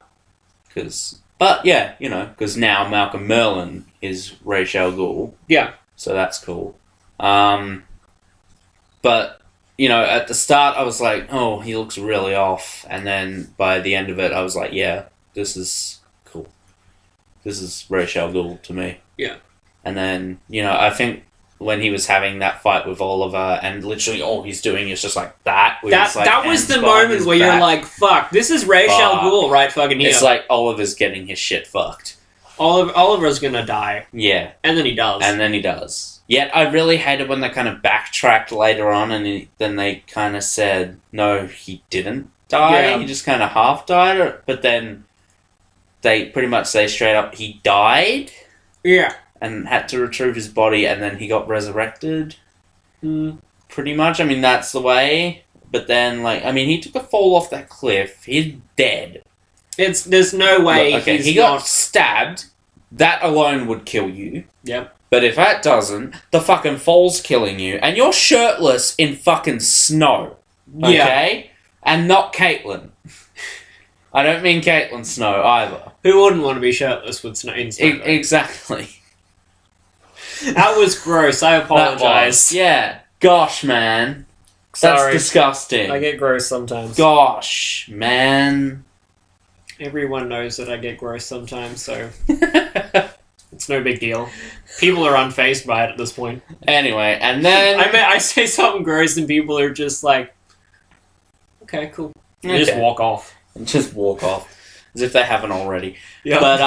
S1: But yeah, because now Malcolm Merlyn is Ra's al Ghul.
S2: Yeah.
S1: So that's cool. But, at the start I was like, oh, he looks really off. And then by the end of it, I was like, yeah, this is cool. This is Ra's al Ghul to me.
S2: Yeah.
S1: And then, I think when he was having that fight with Oliver and literally all he's doing is just like that.
S2: That was the moment where you're like, fuck, this is Ra's al Ghul right fucking here.
S1: It's like Oliver's getting his shit fucked.
S2: Oliver's gonna die.
S1: Yeah.
S2: And then he does.
S1: Yet I really hated when they kind of backtracked later on and then they kind of said, no, he didn't die. Yeah. He just kind of half died. But then they pretty much say straight up, he died.
S2: Yeah.
S1: And had to retrieve his body, and then he got resurrected. Pretty much. I mean, that's the way. But then, he took a fall off that cliff. He's dead.
S2: There's no way.
S1: Look, he got stabbed. That alone would kill you.
S2: Yep.
S1: But if that doesn't, the fucking fall's killing you, and you're shirtless in fucking snow. Okay? Yeah. And not Caitlin. I don't mean Caitlin Snow either.
S2: Who wouldn't want to be shirtless with snow in snow?
S1: Exactly.
S2: That was gross. I apologize.
S1: Yeah. Gosh, man.
S2: Sorry.
S1: That's disgusting.
S2: I get gross sometimes.
S1: Gosh, man.
S2: Everyone knows that I get gross sometimes, so it's no big deal. People are unfazed by it at this point.
S1: Anyway, and then
S2: I say something gross and people are just like, okay, cool. Okay. Just walk off.
S1: As if they haven't already.
S2: Yeah.
S1: But,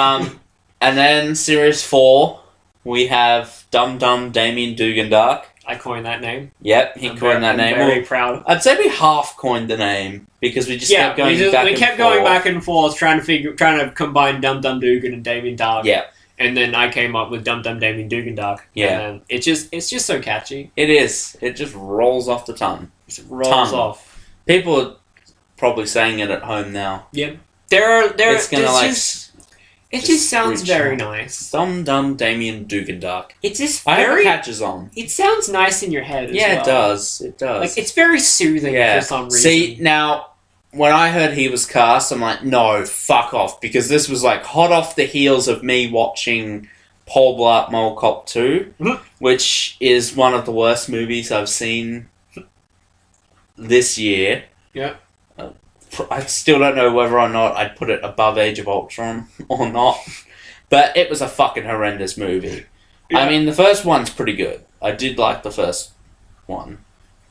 S1: and then Series 4, we have Dum Dum Damien Dugandark.
S2: I coined that name.
S1: Yep, he coined that name.
S2: I'm very proud.
S1: I'd say we half coined the name, because we just kept going back and forth.
S2: We kept going back and forth, trying to combine Dum Dum Dugan and Damien Dark.
S1: Yeah.
S2: And then I came up with Dum Dum Damien Dugandark.
S1: Yeah.
S2: And it's just so catchy.
S1: It is. It just rolls off the tongue.
S2: It rolls off.
S1: People are probably saying it at home now.
S2: Yep. It just sounds very nice.
S1: Dum Dum Damien Dugandark.
S2: It's just
S1: I hope it catches on.
S2: It sounds nice in your head as well.
S1: Yeah, it does. It does.
S2: Like, it's very soothing for some reason.
S1: See, now, when I heard he was cast, I'm like, no, fuck off. Because this was, like, hot off the heels of me watching Paul Blart Mall Cop 2, which is one of the worst movies I've seen this year.
S2: Yeah.
S1: I still don't know whether or not I'd put it above Age of Ultron or not. But it was a fucking horrendous movie. Yeah. I mean, the first one's pretty good. I did like the first one.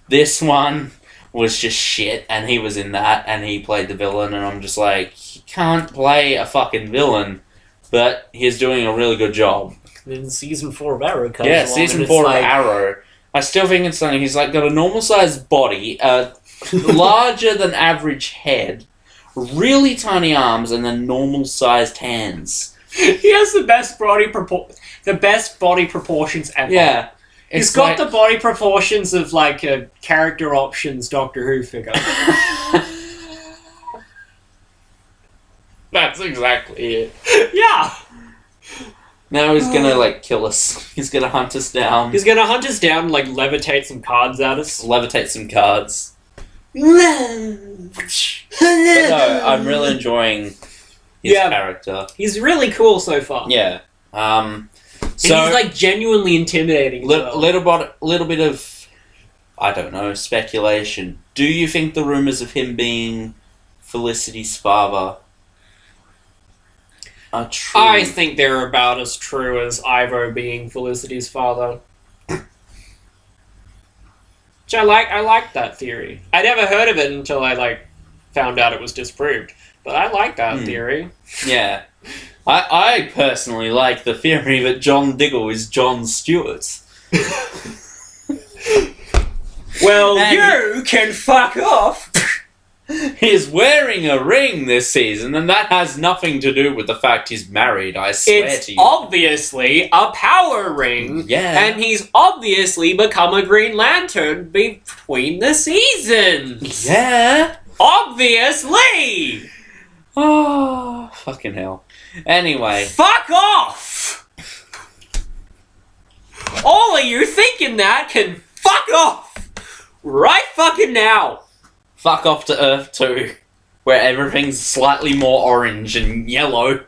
S1: This one was just shit, and he was in that, and he played the villain, and I'm just like, he can't play a fucking villain, but he's doing a really good job.
S2: Then Season 4 of Arrow comes
S1: along.
S2: Yeah,
S1: Season 4 of Arrow. I still think it's something. He's like got a normal-sized body, larger than average head, really tiny arms, and then normal-sized hands.
S2: He has the best body proportions ever.
S1: Yeah.
S2: He's got the body proportions of, like, a character options Doctor Who figure.
S1: That's exactly it.
S2: Yeah.
S1: Now he's gonna, like, kill us. He's gonna hunt us down.
S2: He's gonna hunt us down and, like, levitate some cards at us.
S1: Levitate some cards. But no, I'm really enjoying his character.
S2: He's really cool so far.
S1: Yeah. So
S2: and he's, like, genuinely intimidating.
S1: Little bit of, I don't know, speculation. Do you think the rumours of him being Felicity's father are true?
S2: I think they're about as true as Ivo being Felicity's father. Which I like that theory. I never heard of it until I, like, found out it was disproved. But I like that theory.
S1: Yeah. I personally like the theory that John Diggle is John Stewart.
S2: Well, you can fuck off!
S1: He's wearing a ring this season, and that has nothing to do with the fact he's married, I swear to you.
S2: It's obviously a power ring.
S1: Yeah.
S2: And he's obviously become a Green Lantern between the seasons.
S1: Yeah.
S2: Obviously!
S1: Oh, fucking hell. Anyway.
S2: Fuck off! All of you thinking that can fuck off! Right fucking now!
S1: Fuck off to Earth 2, where everything's slightly more orange and yellow.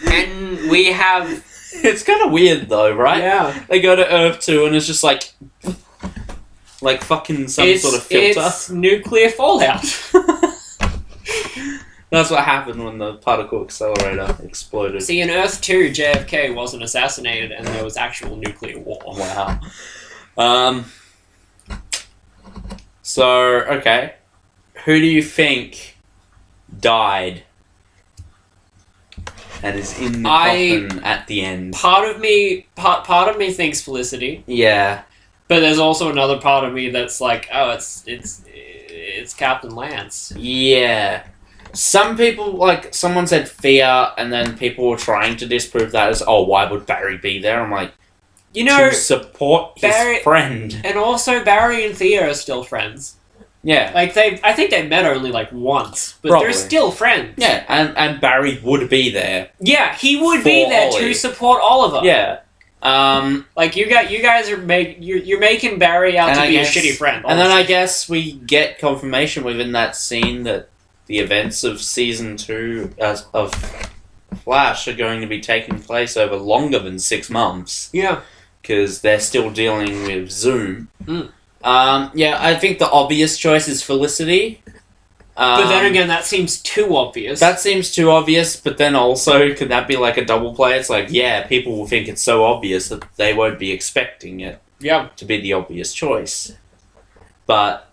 S2: And we have...
S1: It's kind of weird though, right?
S2: Yeah.
S1: They go to Earth 2 and it's just like fucking some sort of filter.
S2: It's nuclear fallout.
S1: That's what happened when the particle accelerator exploded.
S2: See, in Earth 2, JFK wasn't assassinated and there was actual nuclear war.
S1: Wow. So, okay. Who do you think died and is in the coffin at the end?
S2: Part of me thinks Felicity.
S1: Yeah.
S2: But there's also another part of me that's like, oh, it's Captain Lance.
S1: Yeah. Some people, like, someone said Thea, and then people were trying to disprove that as, oh, why would Barry be there? I'm like,
S2: you know,
S1: to support his friend.
S2: And also, Barry and Thea are still friends.
S1: Yeah.
S2: Like, I think they've met only, like, once. But
S1: Probably.
S2: they're still friends.
S1: Yeah, and Barry would be there.
S2: Yeah, he would be there
S1: Ollie.
S2: to support Oliver.
S1: Yeah.
S2: Like, you guys are you're making Barry out to be a shitty friend. Honestly.
S1: And then I guess we get confirmation within that scene that the events of Season 2 of Flash are going to be taking place over longer than 6 months.
S2: Yeah.
S1: Because they're still dealing with Zoom.
S2: Mm.
S1: Yeah, I think the obvious choice is Felicity.
S2: But then again, that seems too obvious.
S1: That seems too obvious, but then also, could that be like a double play? It's like, yeah, people will think it's so obvious that they won't be expecting it to be the obvious choice. But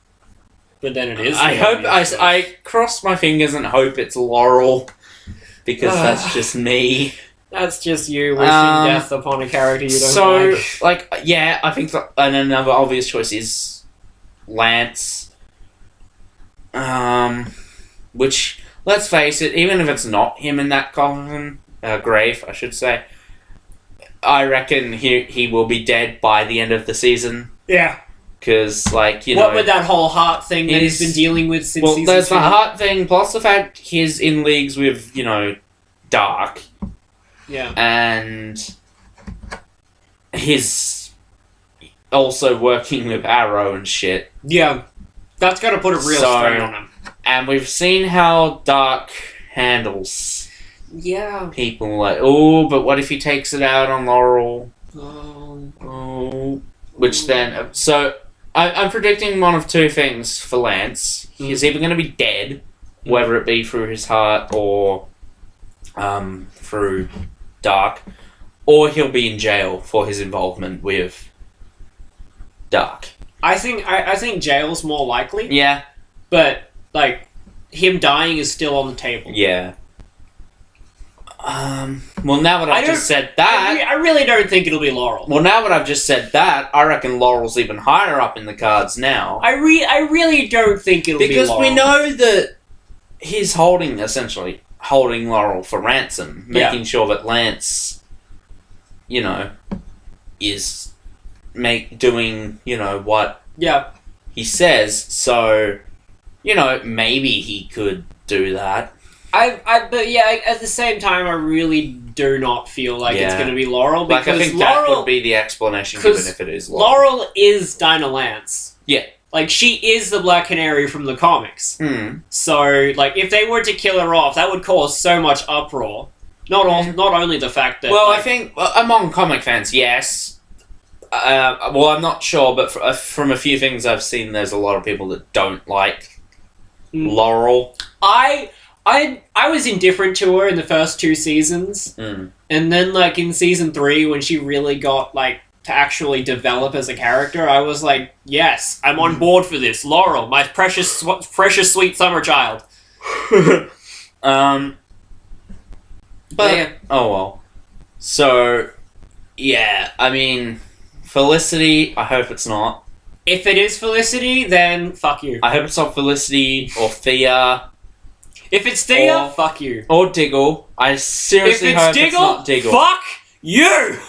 S2: then it is.
S1: I cross my fingers and hope it's Laurel, because that's just me.
S2: That's just you wishing death upon a character you don't like.
S1: Yeah, I think and another obvious choice is Lance. Which, let's face it, even if it's not him in that coffin, grave, I should say, I reckon he will be dead by the end of the season.
S2: Yeah.
S1: Because, like, you know...
S2: What with that whole heart thing that he's been dealing with since season 2?
S1: Well, there's the heart thing, plus the fact he's in leagues with, you know, Dark.
S2: Yeah.
S1: And he's also working with Arrow and shit.
S2: Yeah. That's gotta put a real strain on him.
S1: And we've seen how Dark handles people. Like, oh, but what if he takes it out on Laurel? Which then... So, I'm predicting one of two things for Lance. He's either going to be dead, whether it be through his heart or through Dark, or he'll be in jail for his involvement with Dark. I
S2: think jail's more likely.
S1: Yeah.
S2: But, like, him dying is still on the table.
S1: Yeah. Well, now that I've just said that...
S2: I really don't think it'll be Laurel.
S1: Well, now that I've just said that, I reckon Laurel's even higher up in the cards now.
S2: I really don't think it'll be Laurel.
S1: Because we know that he's essentially holding Laurel for ransom, making sure that Lance, you know, is doing, you know, what he says. So, you know, maybe he could do that.
S2: But yeah, at the same time, I really do not feel like it's going to be Laurel, because
S1: I think
S2: Laurel
S1: that would be the explanation, even if it is Laurel.
S2: Laurel is Dinah Lance.
S1: Yeah.
S2: Like, she is the Black Canary from the comics. So, like, if they were to kill her off, that would cause so much uproar. Not only the fact that...
S1: Well, I think, among comic fans, yes. Well, I'm not sure, but from a few things I've seen, there's a lot of people that don't like Laurel.
S2: I was indifferent to her in the first 2 seasons. And then, like, in season 3, when she really got, like, to actually develop as a character, I was like, yes, I'm on board for this. Laurel, my precious, sweet summer child.
S1: But,
S2: yeah.
S1: oh well. So, yeah, I mean, Felicity, I hope it's not.
S2: If it is Felicity, then fuck you.
S1: I hope it's not Felicity or Thea.
S2: If it's Thea, fuck you.
S1: Or Diggle. I seriously hope it's not Diggle.
S2: Fuck you!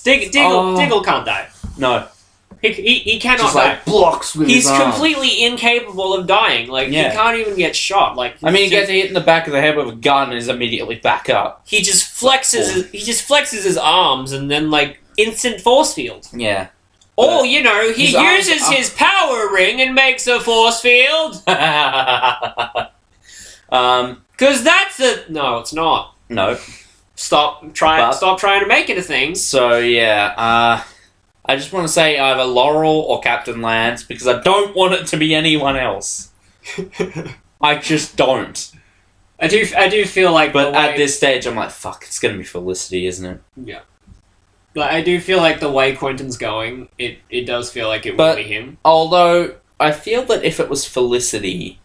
S2: Diggle can't die.
S1: No.
S2: He cannot
S1: Just
S2: die.
S1: like blocks with his arm.
S2: Completely incapable of dying. Like, he can't even get shot. Like,
S1: I mean, he gets hit in the back of the head with a gun and is immediately back up.
S2: He just flexes his arms and then, like, instant force field.
S1: Yeah.
S2: Or, you know, he uses his power ring and makes a force field. Because that's a... No, it's not.
S1: No.
S2: Stop trying to make it a thing.
S1: So, yeah, I just want to say either Laurel or Captain Lance, because I don't want it to be anyone else. I just don't.
S2: I do feel like...
S1: But at this stage, I'm like, fuck, it's going to be Felicity, isn't it?
S2: Yeah. Like, I do feel like the way Quentin's going, it does feel like it will be him.
S1: Although, I feel that if it was Felicity,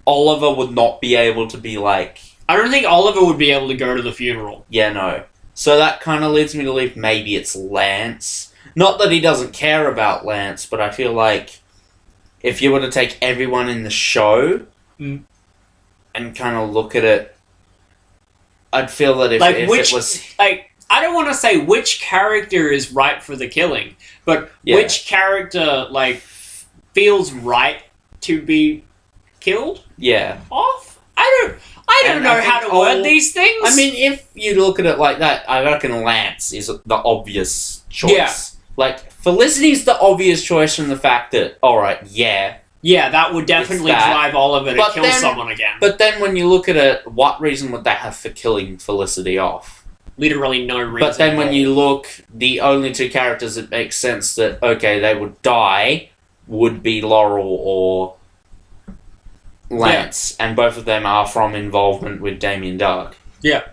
S1: Oliver would not be able to be like...
S2: I don't think Oliver would be able to go to the funeral.
S1: Yeah, no. So that kind of leads me to believe maybe it's Lance. Not that he doesn't care about Lance, but I feel like if you were to take everyone in the show and kind of look at it, I'd feel that if it was...
S2: Like, I don't want to say which character is right for the killing, but which character, like, feels right to be killed?
S1: Yeah.
S2: Off? I don't know how to word these things.
S1: I mean, if you look at it like that, I reckon Lance is the obvious choice.
S2: Yeah.
S1: Like, Felicity's the obvious choice from the fact that, alright, yeah,
S2: that would definitely drive Oliver to kill someone again.
S1: But then when you look at it, what reason would they have for killing Felicity off?
S2: Literally no reason.
S1: But then when you look, the only 2 characters that make sense that, okay, they would die, would be Laurel or Lance. And both of them are from involvement with Damien Dark.
S2: Yeah.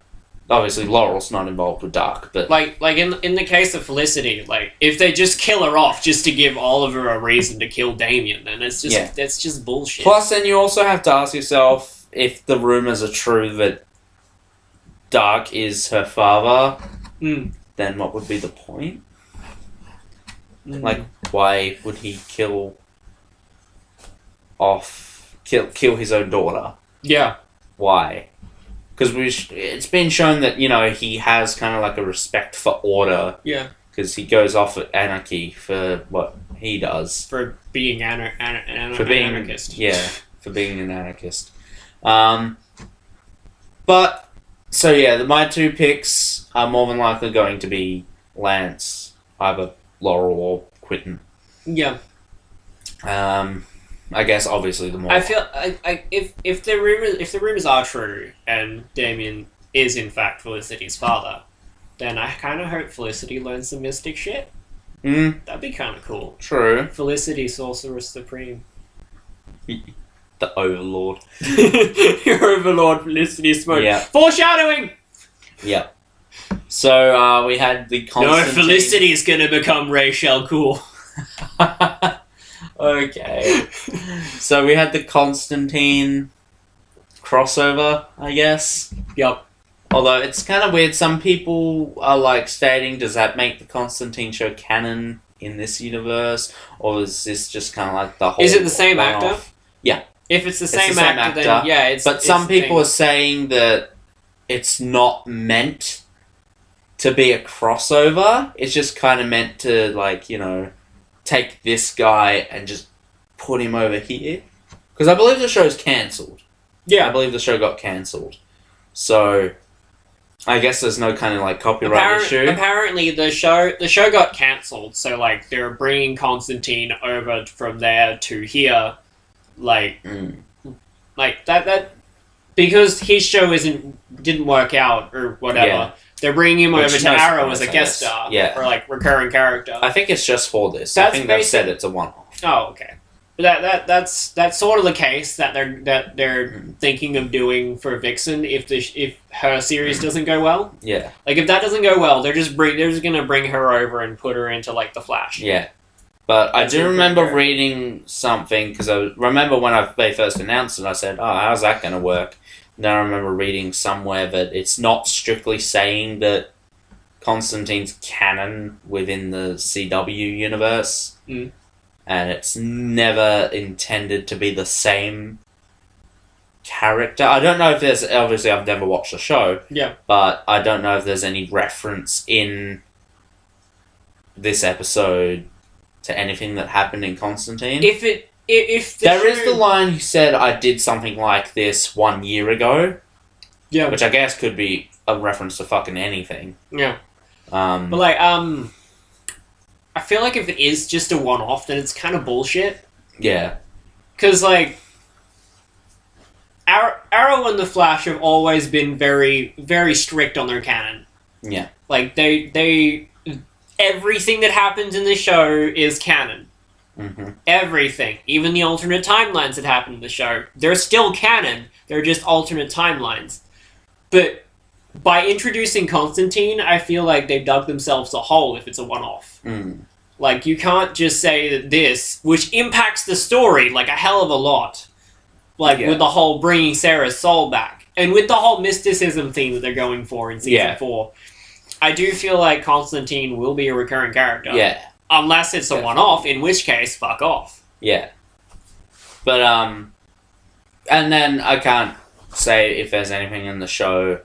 S1: Obviously, Laurel's not involved with Dark, but...
S2: Like in the case of Felicity, like, if they just kill her off just to give Oliver a reason to kill Damien, then it's just that's just bullshit.
S1: Plus, then you also have to ask yourself, if the rumours are true that Dark is her father, then what would be the point? Like, why would he kill his own daughter?
S2: Yeah.
S1: Why? Because it's been shown that, you know, he has kind of like a respect for order.
S2: Yeah.
S1: Because he goes off at anarchy for what he does.
S2: For being an anarchist.
S1: Yeah, for being an anarchist. But, so yeah, my 2 picks are more than likely going to be Lance, either Laurel or Quentin.
S2: Yeah.
S1: I guess obviously the more...
S2: I feel if the rumors are true and Damien is in fact Felicity's father, then I kind of hope Felicity learns some mystic shit. That'd be kind of cool.
S1: True.
S2: Felicity, Sorceress Supreme.
S1: The Overlord.
S2: Your Overlord, Felicity Smoke.
S1: Yeah.
S2: Foreshadowing!
S1: Yep. So, we had the Constantine...
S2: No, Felicity is gonna become Rachel Cool.
S1: Okay. So we had the Constantine crossover, I guess.
S2: Yep.
S1: Although it's kind of weird. Some people are like stating, does that make the Constantine show canon in this universe? Or is this just kind of like the whole...
S2: Is it the same actor?
S1: Yeah.
S2: If it's the same actor, then yeah, it's...
S1: But some people are saying that it's not meant to be a crossover. It's just kind of meant to, like, you know... take this guy and just put him over here. Because I believe the show's cancelled.
S2: Yeah.
S1: I believe the show got cancelled. So, I guess there's no kind of, like, copyright issue.
S2: Apparently, the show got cancelled, so, like, they're bringing Constantine over from there to here, like, like, that, because his show didn't work out, or whatever.
S1: Yeah.
S2: They're bringing him over to
S1: no
S2: Arrow as
S1: surprise,
S2: a
S1: I
S2: guest
S1: guess.
S2: star,
S1: Yeah.
S2: or, like, recurring character.
S1: I think it's just for this. I
S2: That's
S1: think they've said it's a one-off.
S2: Oh, okay. But that's sort of the case that they're thinking of doing for Vixen if her series doesn't go well.
S1: Yeah.
S2: Like if that doesn't go well, they're just gonna bring her over and put her into like the Flash.
S1: Yeah. But I
S2: That's
S1: do
S2: a
S1: remember
S2: good
S1: reading something, because I remember when they first announced it, I said, oh, how's that going to work? And then I remember reading somewhere that it's not strictly saying that Constantine's canon within the CW universe.
S2: Mm.
S1: And it's never intended to be the same character. I don't know if there's... Obviously, I've never watched the show.
S2: Yeah.
S1: But I don't know if there's any reference in this episode to anything that happened in Constantine.
S2: If
S1: there is the line he said, I did something like this 1 year ago.
S2: Yeah.
S1: Which I guess could be a reference to fucking anything.
S2: Yeah. But like, I feel like if it is just a one-off, then it's kind of bullshit.
S1: Yeah.
S2: Because, like, Arrow and the Flash have always been very, very strict on their canon.
S1: Yeah.
S2: Like, they everything that happens in the show is canon.
S1: Mm-hmm.
S2: Everything. Even the alternate timelines that happen in the show. They're still canon. They're just alternate timelines. But by introducing Constantine, I feel like they've dug themselves a hole if it's a one-off.
S1: Mm.
S2: Like, you can't just say that this, which impacts the story, like, a hell of a lot. Like, with the whole bringing Sarah's soul back. And with the whole mysticism theme that they're going for in Season 4. I do feel like Constantine will be a recurring character.
S1: Yeah.
S2: Unless it's a one-off, in which case, fuck off.
S1: Yeah. But, and then I can't say if there's anything in the show.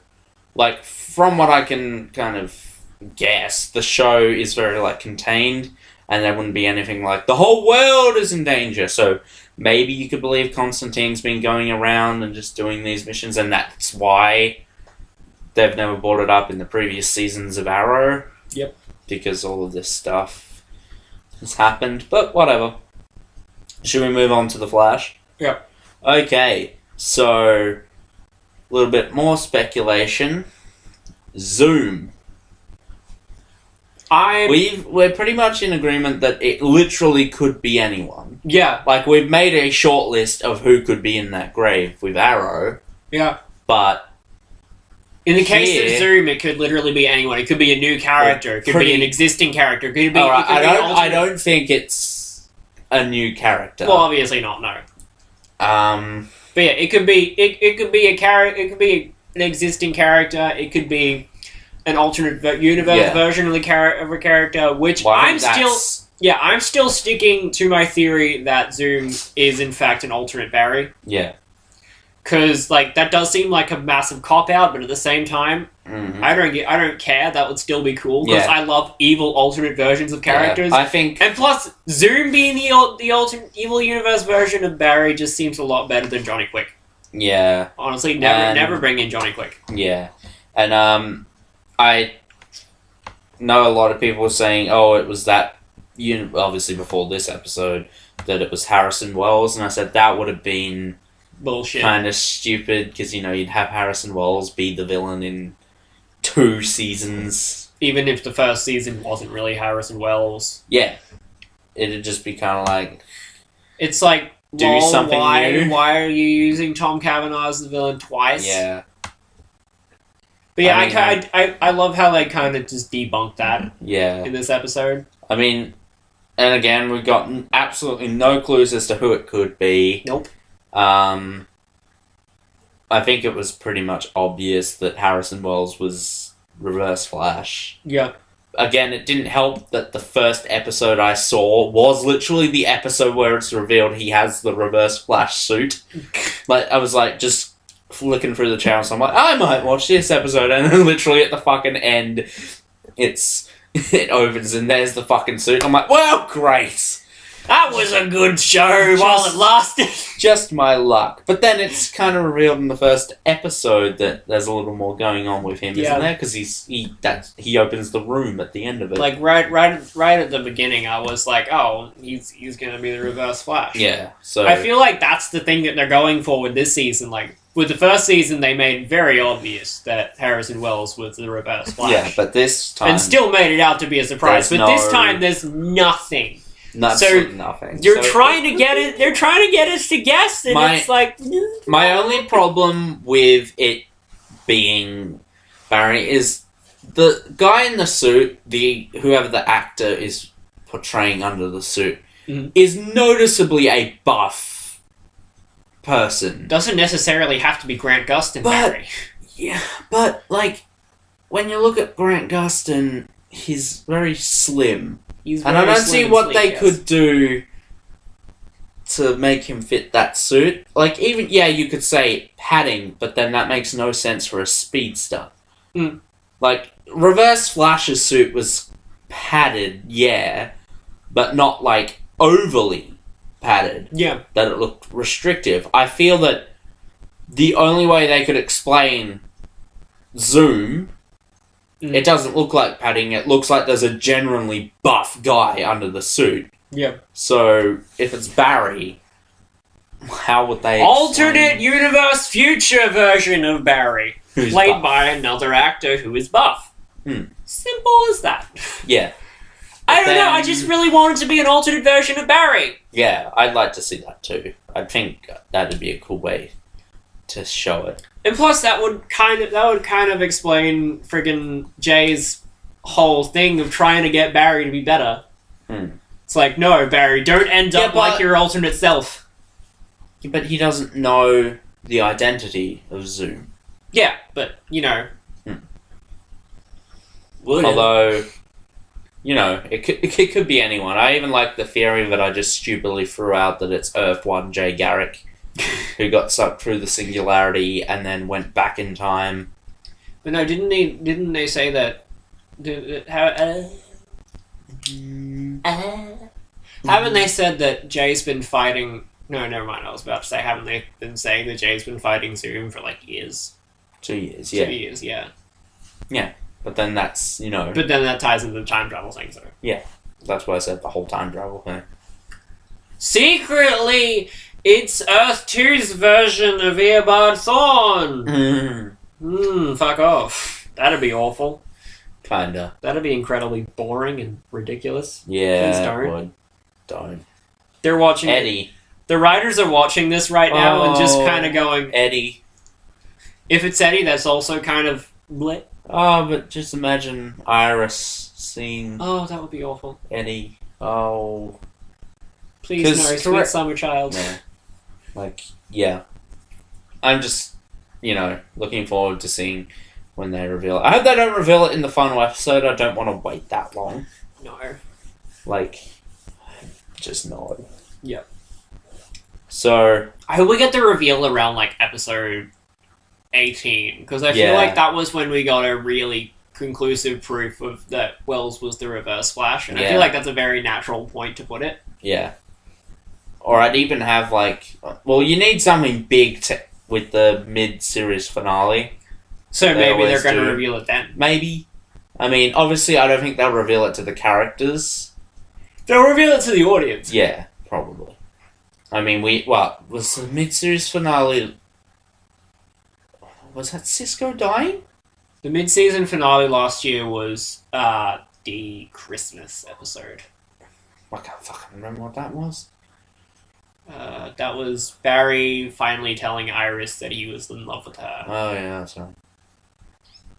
S1: Like, from what I can kind of guess, the show is very, like, contained, and there wouldn't be anything like, the whole world is in danger, so maybe you could believe Constantine's been going around and just doing these missions, and that's why they've never brought it up in the previous seasons of Arrow.
S2: Yep.
S1: Because all of this stuff has happened, but whatever. Should we move on to the Flash?
S2: Yep.
S1: Okay, so a little bit more speculation. Zoom. We're pretty much in agreement that it literally could be anyone.
S2: Yeah.
S1: Like, we've made a short list of who could be in that grave with Arrow.
S2: Yeah.
S1: But
S2: in the case of Zoom, it could literally be anyone. It could be a new character. It could be an existing character. It could be.
S1: Right, I
S2: I
S1: don't think it's a new character.
S2: Well, obviously not. No. But yeah, it could be. It could be a character. It could be an existing character. It could be an alternate universe version of a character. Which I'm still sticking to my theory that Zoom is in fact an alternate Barry.
S1: Yeah.
S2: Because, like, that does seem like a massive cop-out, but at the same time, I don't care. That would still be cool, because I love evil alternate versions of characters.
S1: I think...
S2: And plus, Zoom being the alternate evil universe version of Barry just seems a lot better than Johnny Quick.
S1: Yeah.
S2: Honestly, never bring in Johnny Quick.
S1: Yeah. And, I know a lot of people were saying, oh, it was that... obviously before this episode, that it was Harrison Wells, and I said that would have been...
S2: bullshit.
S1: Kind of stupid, because, you'd have Harrison Wells be the villain in 2 seasons.
S2: Even if the first season wasn't really Harrison Wells.
S1: Yeah. It'd just be kind of like...
S2: It's like,
S1: do something new.
S2: Why are you using Tom Cavanaugh as the villain twice?
S1: Yeah.
S2: But yeah, I love how they kind of just debunked that in this episode.
S1: I mean, and again, we've gotten absolutely no clues as to who it could be.
S2: Nope.
S1: I think it was pretty much obvious that Harrison Wells was Reverse Flash.
S2: Yeah.
S1: Again, it didn't help that the first episode I saw was literally the episode where it's revealed he has the Reverse Flash suit. Like, I was like, just flicking through the channels, so I'm like, I might watch this episode, and then literally at the fucking end, it opens and there's the fucking suit. I'm like, well, great!
S2: That was a good show while it lasted.
S1: Just my luck. But then it's kind of revealed in the first episode that there's a little more going on with him, isn't there? Because he opens the room at the end of it.
S2: Like right at the beginning, I was like, oh, he's gonna be the Reverse Flash.
S1: Yeah. So
S2: I feel like that's the thing that they're going for with this season. Like with the first season, they made very obvious that Harrison Wells was the Reverse Flash.
S1: Yeah, but this time
S2: and still made it out to be a surprise. But this time, there's nothing.
S1: Absolutely nothing.
S2: They're trying to get it. They're trying to get us to guess, and it's like
S1: my only problem with it being Barry is the guy in the suit, whoever the actor is portraying under the suit, is noticeably a buff person.
S2: Doesn't necessarily have to be Grant Gustin, Barry.
S1: Yeah, but like when you look at Grant Gustin, he's very slim. And I don't see what they could do to make him fit that suit. Like, even, you could say padding, but then that makes no sense for a speedster. Like, Reverse Flash's suit was padded, but not, like, overly padded.
S2: Yeah.
S1: That it looked restrictive. I feel that the only way they could explain Zoom... It doesn't look like padding, it looks like there's a genuinely buff guy under the suit.
S2: Yeah.
S1: So, if it's Barry, how would they...
S2: Alternate universe future version of Barry. Played by another actor who is buff. Simple as that.
S1: Yeah.
S2: I don't know, I just really wanted to be an alternate version of Barry.
S1: Yeah, I'd like to see that too. I think that'd be a cool way to show it.
S2: And plus, that would kind of explain friggin' Jay's whole thing of trying to get Barry to be better. It's like, no, Barry, don't end up like your alternate self.
S1: But he doesn't know the identity of Zoom.
S2: Yeah, but
S1: Although, it could be anyone. I even like the theory that I just stupidly threw out that it's Earth 1 Jay Garrick. Who got sucked through the singularity and then went back in time.
S2: But no, didn't they say that? Haven't they said that Jay's been fighting? No, never mind. I was about to say, haven't they been saying that Jay's been fighting Zoom for like years?
S1: 2 years, yeah.
S2: 2 years, yeah.
S1: Yeah, but then that's
S2: But then that ties into the time travel thing, so.
S1: Yeah, that's why I said the whole time travel thing.
S2: Secretly. It's Earth 2's version of Earbud Thorn! Fuck off. That'd be awful.
S1: Kinda.
S2: That'd be incredibly boring and ridiculous.
S1: Yeah,
S2: please don't.
S1: Don't.
S2: They're watching...
S1: Eddie.
S2: The writers are watching this right now and just kind of going...
S1: Eddie.
S2: If it's Eddie, that's also kind of... bleh.
S1: Oh, but just imagine Iris seeing...
S2: Oh, that would be awful.
S1: Eddie. Oh...
S2: Please no, sweet summer child.
S1: Yeah. I'm just, looking forward to seeing when they reveal it. I hope they don't reveal it in the final episode. I don't want to wait that long.
S2: No.
S1: Just no.
S2: Yep.
S1: So...
S2: I hope we get the reveal around, episode 18, because I feel like that was when we got a really conclusive proof of that Wells was the Reverse Flash, and I feel like that's a very natural point to put it.
S1: Yeah. Or I'd even have, you need something big with the mid-series finale.
S2: So maybe they're going to reveal it then.
S1: Maybe. I mean, obviously, I don't think they'll reveal it to the characters.
S2: They'll reveal it to the audience.
S1: Yeah, probably. I mean, was the mid-series finale... Was that Cisco dying?
S2: The mid-season finale last year was, the Christmas episode.
S1: I can't fucking remember what that was.
S2: That was Barry finally telling Iris that he was in love with her.
S1: Oh, yeah, that's right.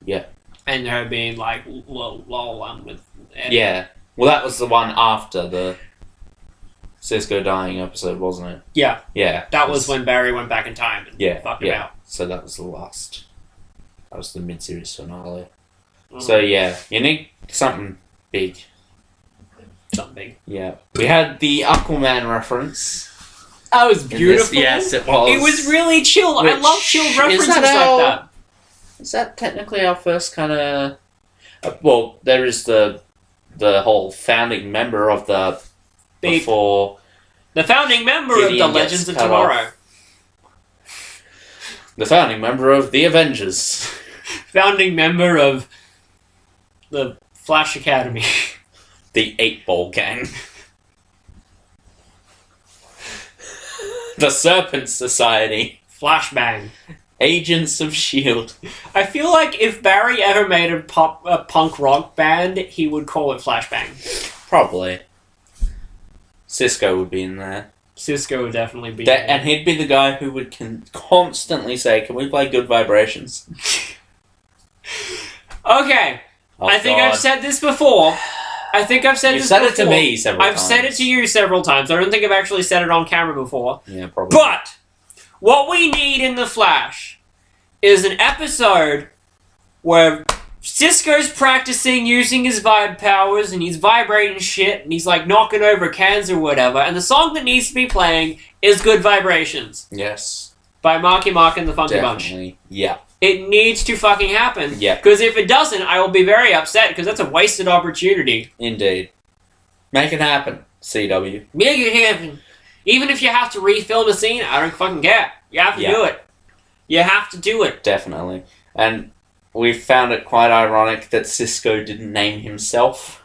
S1: Yeah.
S2: And her being like, lol, I'm with Eddie.
S1: Yeah. Well, that was the one after the Cisco dying episode, wasn't it?
S2: Yeah.
S1: Yeah.
S2: That was when Barry went back in time and fucked him out.
S1: So that was the last. That was the mid-series finale. So, yeah, you need something big.
S2: Something big.
S1: Yeah. We had the Aquaman reference.
S2: That was beautiful.
S1: Yes, it was.
S2: It was really chill. I love chill references like that.
S1: Is that technically our first kind of... well, there is the whole founding member of the
S2: Beep.
S1: before
S2: The founding member of
S1: Gideon
S2: the
S1: gets
S2: Legends of
S1: cut
S2: Tomorrow.
S1: off. The founding member of the Avengers.
S2: Founding member of the Flash Academy.
S1: The 8-Ball Gang. The Serpent Society.
S2: Flashbang.
S1: Agents of S.H.I.E.L.D.
S2: I feel like if Barry ever made a punk rock band, he would call it Flashbang.
S1: Probably. Cisco would be in there.
S2: Cisco would definitely be
S1: And he'd be the guy who would constantly say, "Can we play Good Vibrations?"
S2: Okay.
S1: Oh,
S2: I think
S1: God.
S2: I've said this before. I think I've said
S1: You've
S2: this
S1: said
S2: before.
S1: it to me several times.
S2: I've said it to you several times. I don't think I've actually said it on camera before.
S1: Yeah, probably.
S2: But what we need in The Flash is an episode where Cisco's practicing using his vibe powers and he's vibrating shit and he's like knocking over cans or whatever, and the song that needs to be playing is Good Vibrations
S1: Yes.
S2: by Marky Mark and the Funky Bunch.
S1: Definitely. Yeah.
S2: It needs to fucking happen.
S1: Yeah.
S2: Because if it doesn't, I will be very upset because that's a wasted opportunity.
S1: Indeed. Make it happen, CW.
S2: Make it happen. Even if you have to refilm a scene, I don't fucking care. You have to do it. You have to do it.
S1: Definitely. And we found it quite ironic that Cisco didn't name himself.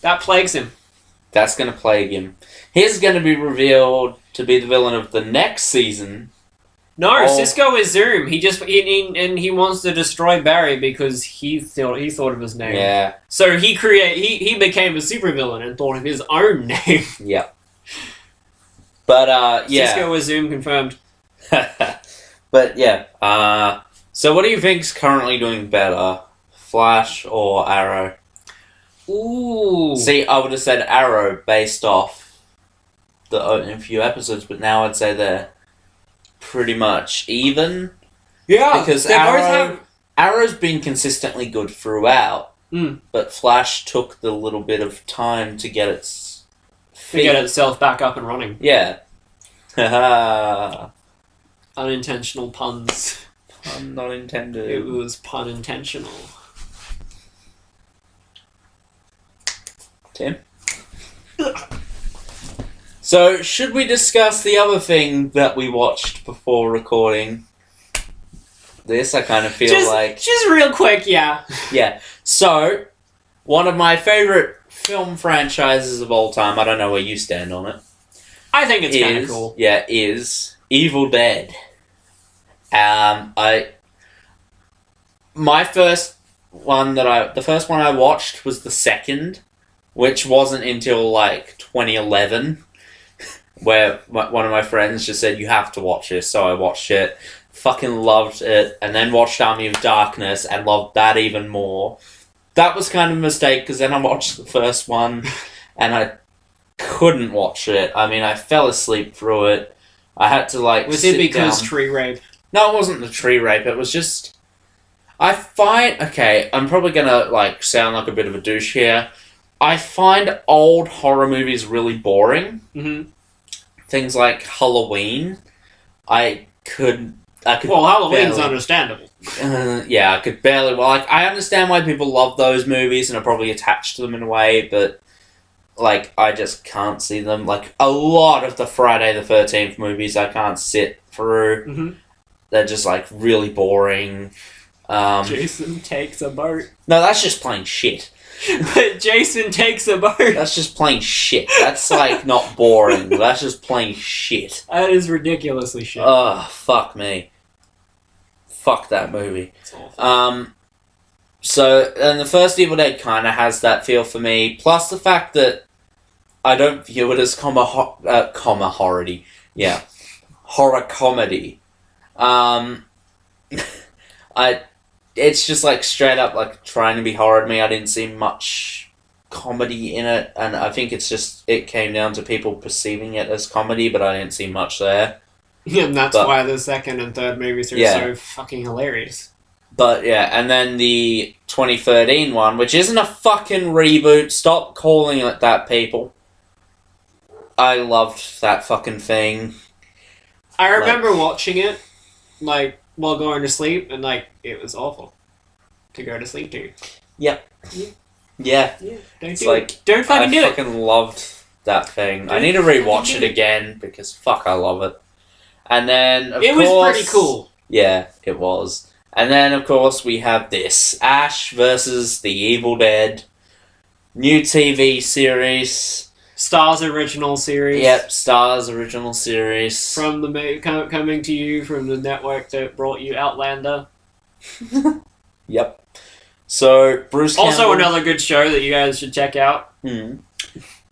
S2: That plagues him.
S1: That's going to plague him. He's going to be revealed to be the villain of the next season.
S2: No,
S1: Oh.
S2: Cisco is Zoom. He wants to destroy Barry because he thought of his name.
S1: Yeah.
S2: So he became a supervillain and thought of his own name.
S1: Yeah. But, yeah.
S2: Cisco is Zoom confirmed.
S1: But, yeah. So what do you think's currently doing better? Flash or Arrow?
S2: Ooh.
S1: See, I would have said Arrow based off the opening few episodes, but now I'd say they're pretty much even.
S2: Yeah,
S1: Because
S2: they both have...
S1: Arrow's been consistently good throughout,
S2: Mm.
S1: but Flash took the little bit of time to get its
S2: to get itself back up and running.
S1: Yeah. Haha.
S2: Unintentional puns.
S1: Pun not intended.
S2: It was pun intentional.
S1: Tim? So, should we discuss the other thing that we watched before recording this? I kind of feel
S2: Just real quick, yeah.
S1: Yeah. So, one of my favourite film franchises of all time, I don't know where you stand on it.
S2: I think it's kind of cool.
S1: Yeah, is Evil Dead. The first one I watched was the second, which wasn't until like 2011, where one of my friends just said, "You have to watch this," so I watched it, fucking loved it, and then watched Army of Darkness and loved that even more. That was kind of a mistake, because then I watched the first one, and I couldn't watch it. I mean, I fell asleep through it. I had to
S2: Was it because tree rape?
S1: No, it wasn't the tree rape. It was just... Okay, I'm probably gonna, sound like a bit of a douche here. I find old horror movies really boring.
S2: Mm-hmm.
S1: Things like Halloween. I could
S2: Well, Halloween's
S1: barely-
S2: understandable.
S1: yeah, I could barely... I understand why people love those movies and are probably attached to them in a way, but... I just can't see them. A lot of the Friday the 13th movies I can't sit through.
S2: Mm-hmm.
S1: They're just, really boring.
S2: Jason takes a boat.
S1: No, that's just plain shit.
S2: But Jason takes a boat.
S1: That's just plain shit. That's, not boring. That's just plain shit.
S2: That is ridiculously shit.
S1: Ugh, fuck me. Fuck that movie.
S2: It's awful.
S1: And the first Evil Dead kind of has that feel for me, plus the fact that I don't view it as horror-y. Yeah. Horror comedy. It's just straight up trying to be horror to me. I didn't see much comedy in it, and I think it came down to people perceiving it as comedy, but I didn't see much there.
S2: Yeah, and that's why the second and third movies are so fucking hilarious.
S1: But yeah, and then the 2013 one, which isn't a fucking reboot. Stop calling it that, people. I loved that fucking thing.
S2: I remember watching it, while going to sleep, and, it was awful to go to sleep to.
S1: Yep.
S2: Yeah.
S1: Yeah.
S2: Yeah, don't
S1: It's
S2: do it. Don't fucking do
S1: I
S2: it.
S1: fucking loved that thing. I need to rewatch it again because fuck, I love it. And then of
S2: It
S1: course,
S2: was pretty cool.
S1: Yeah, it was. And then of course we have this Ash versus the Evil Dead new TV series.
S2: Star's original series.
S1: Yep, Star's original series.
S2: From coming to you from the network that brought you Outlander.
S1: Yep. So Bruce Campbell.
S2: Also another good show that you guys should check out.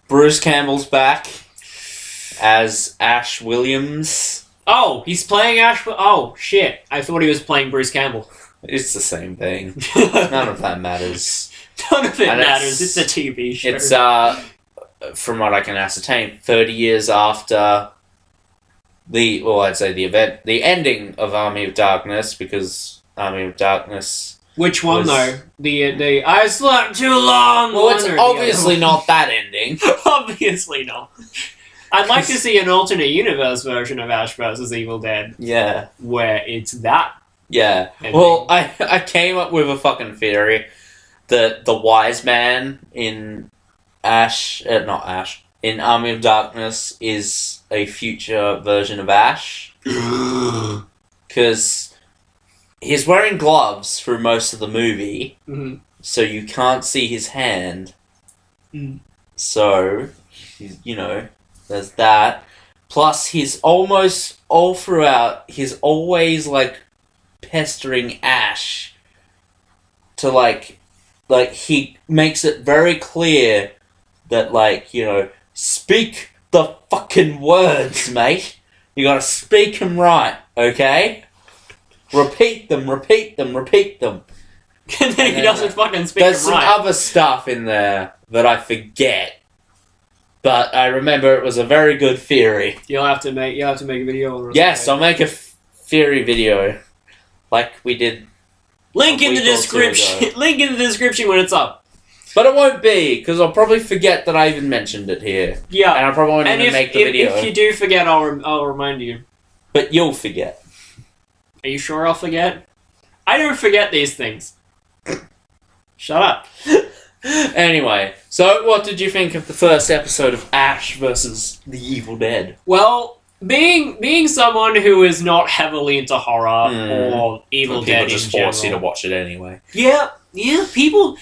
S1: Bruce Campbell's back as Ash Williams.
S2: Oh, he's playing Ash. Oh shit! I thought he was playing Bruce Campbell.
S1: It's the same thing. None of that matters.
S2: None of it
S1: And
S2: matters. It's a TV show.
S1: It's from what I can ascertain, 30 years after the ending of Army of Darkness, because Army of Darkness.
S2: Which one though? The I slept too long.
S1: Well, it's
S2: one or the
S1: obviously
S2: other
S1: not that ending.
S2: one? Obviously not. I'd like to see an alternate universe version of Ash vs. Evil Dead.
S1: Yeah.
S2: Where it's that.
S1: Yeah.
S2: ending.
S1: Well, I came up with a fucking theory that the wise man in in Army of Darkness is a future version of Ash. Because he's wearing gloves through most of the movie, so you can't see his hand. So, there's that. Plus, he's almost all throughout, he's always, pestering Ash to, he makes it very clear that, speak the fucking words, mate. You gotta speak them right, okay? Repeat them.
S2: And then he doesn't fucking speak
S1: There's
S2: them right.
S1: some other stuff in there that I forget. But I remember it was a very good theory.
S2: You'll have to make a video on it.
S1: Yes, I'll make a theory video. Like we did.
S2: Link
S1: a
S2: in the
S1: week or two
S2: description.
S1: ago.
S2: Link in the description when it's up.
S1: But it won't be, because I'll probably forget that I even mentioned it here.
S2: Yeah.
S1: And I probably won't
S2: And
S1: even make the video.
S2: if you do forget, I'll remind you.
S1: But you'll forget.
S2: Are you sure I'll forget? I don't forget these things. Shut up.
S1: Anyway, so what did you think of the first episode of Ash versus the Evil Dead?
S2: Well, being someone who is not heavily into horror or Evil Dead
S1: People just
S2: in
S1: force you to
S2: general,
S1: watch it anyway.
S2: yeah, people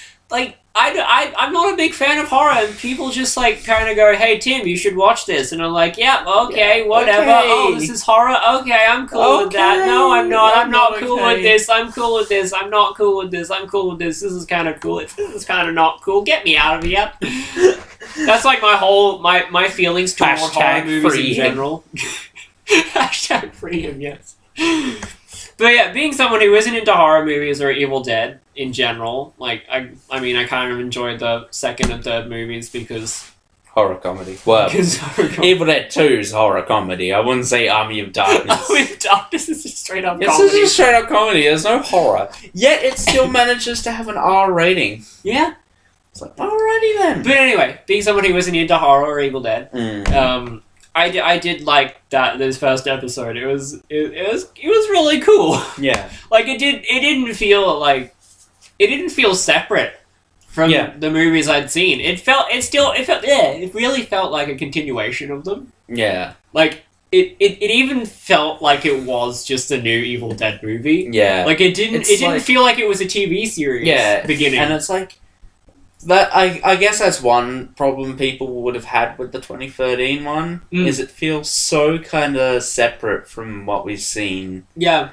S2: I'm not a big fan of horror, and people just kind of go, "Hey Tim, you should watch this," and I'm like, "Yeah, okay, whatever.
S1: okay.
S2: Oh, this is horror. Okay, I'm cool with that. No, I'm not. I'm not cool with this. I'm cool with this. I'm not cool with this. I'm cool with this. This is kind of cool. This is kind of not cool. Get me out of here." That's my feelings toward horror movies in general. Hashtag free him, yes. But yeah, being someone who isn't into horror movies or Evil Dead in general, I kind of enjoyed the second and third movies because
S1: Horror comedy. Well, Evil Dead 2 is horror comedy. I wouldn't say Army of Darkness.
S2: Army of Darkness is a straight up
S1: This
S2: comedy.
S1: is a straight up comedy. There's no horror. Yet it still manages to have an R rating.
S2: Yeah.
S1: It's like, alrighty then.
S2: But anyway, being someone who wasn't into horror or Evil Dead, I did like this first episode. It was really cool.
S1: Yeah.
S2: It didn't feel separate from the movies I'd seen. It really felt like a continuation of them.
S1: Yeah.
S2: It even felt like it was just a new Evil Dead movie.
S1: Yeah.
S2: It didn't feel like it was a TV series.
S1: Yeah.
S2: Beginning.
S1: And it's like that. I guess that's one problem people would have had with the 2013 one. Is it feels so kind of separate from what we've seen.
S2: Yeah.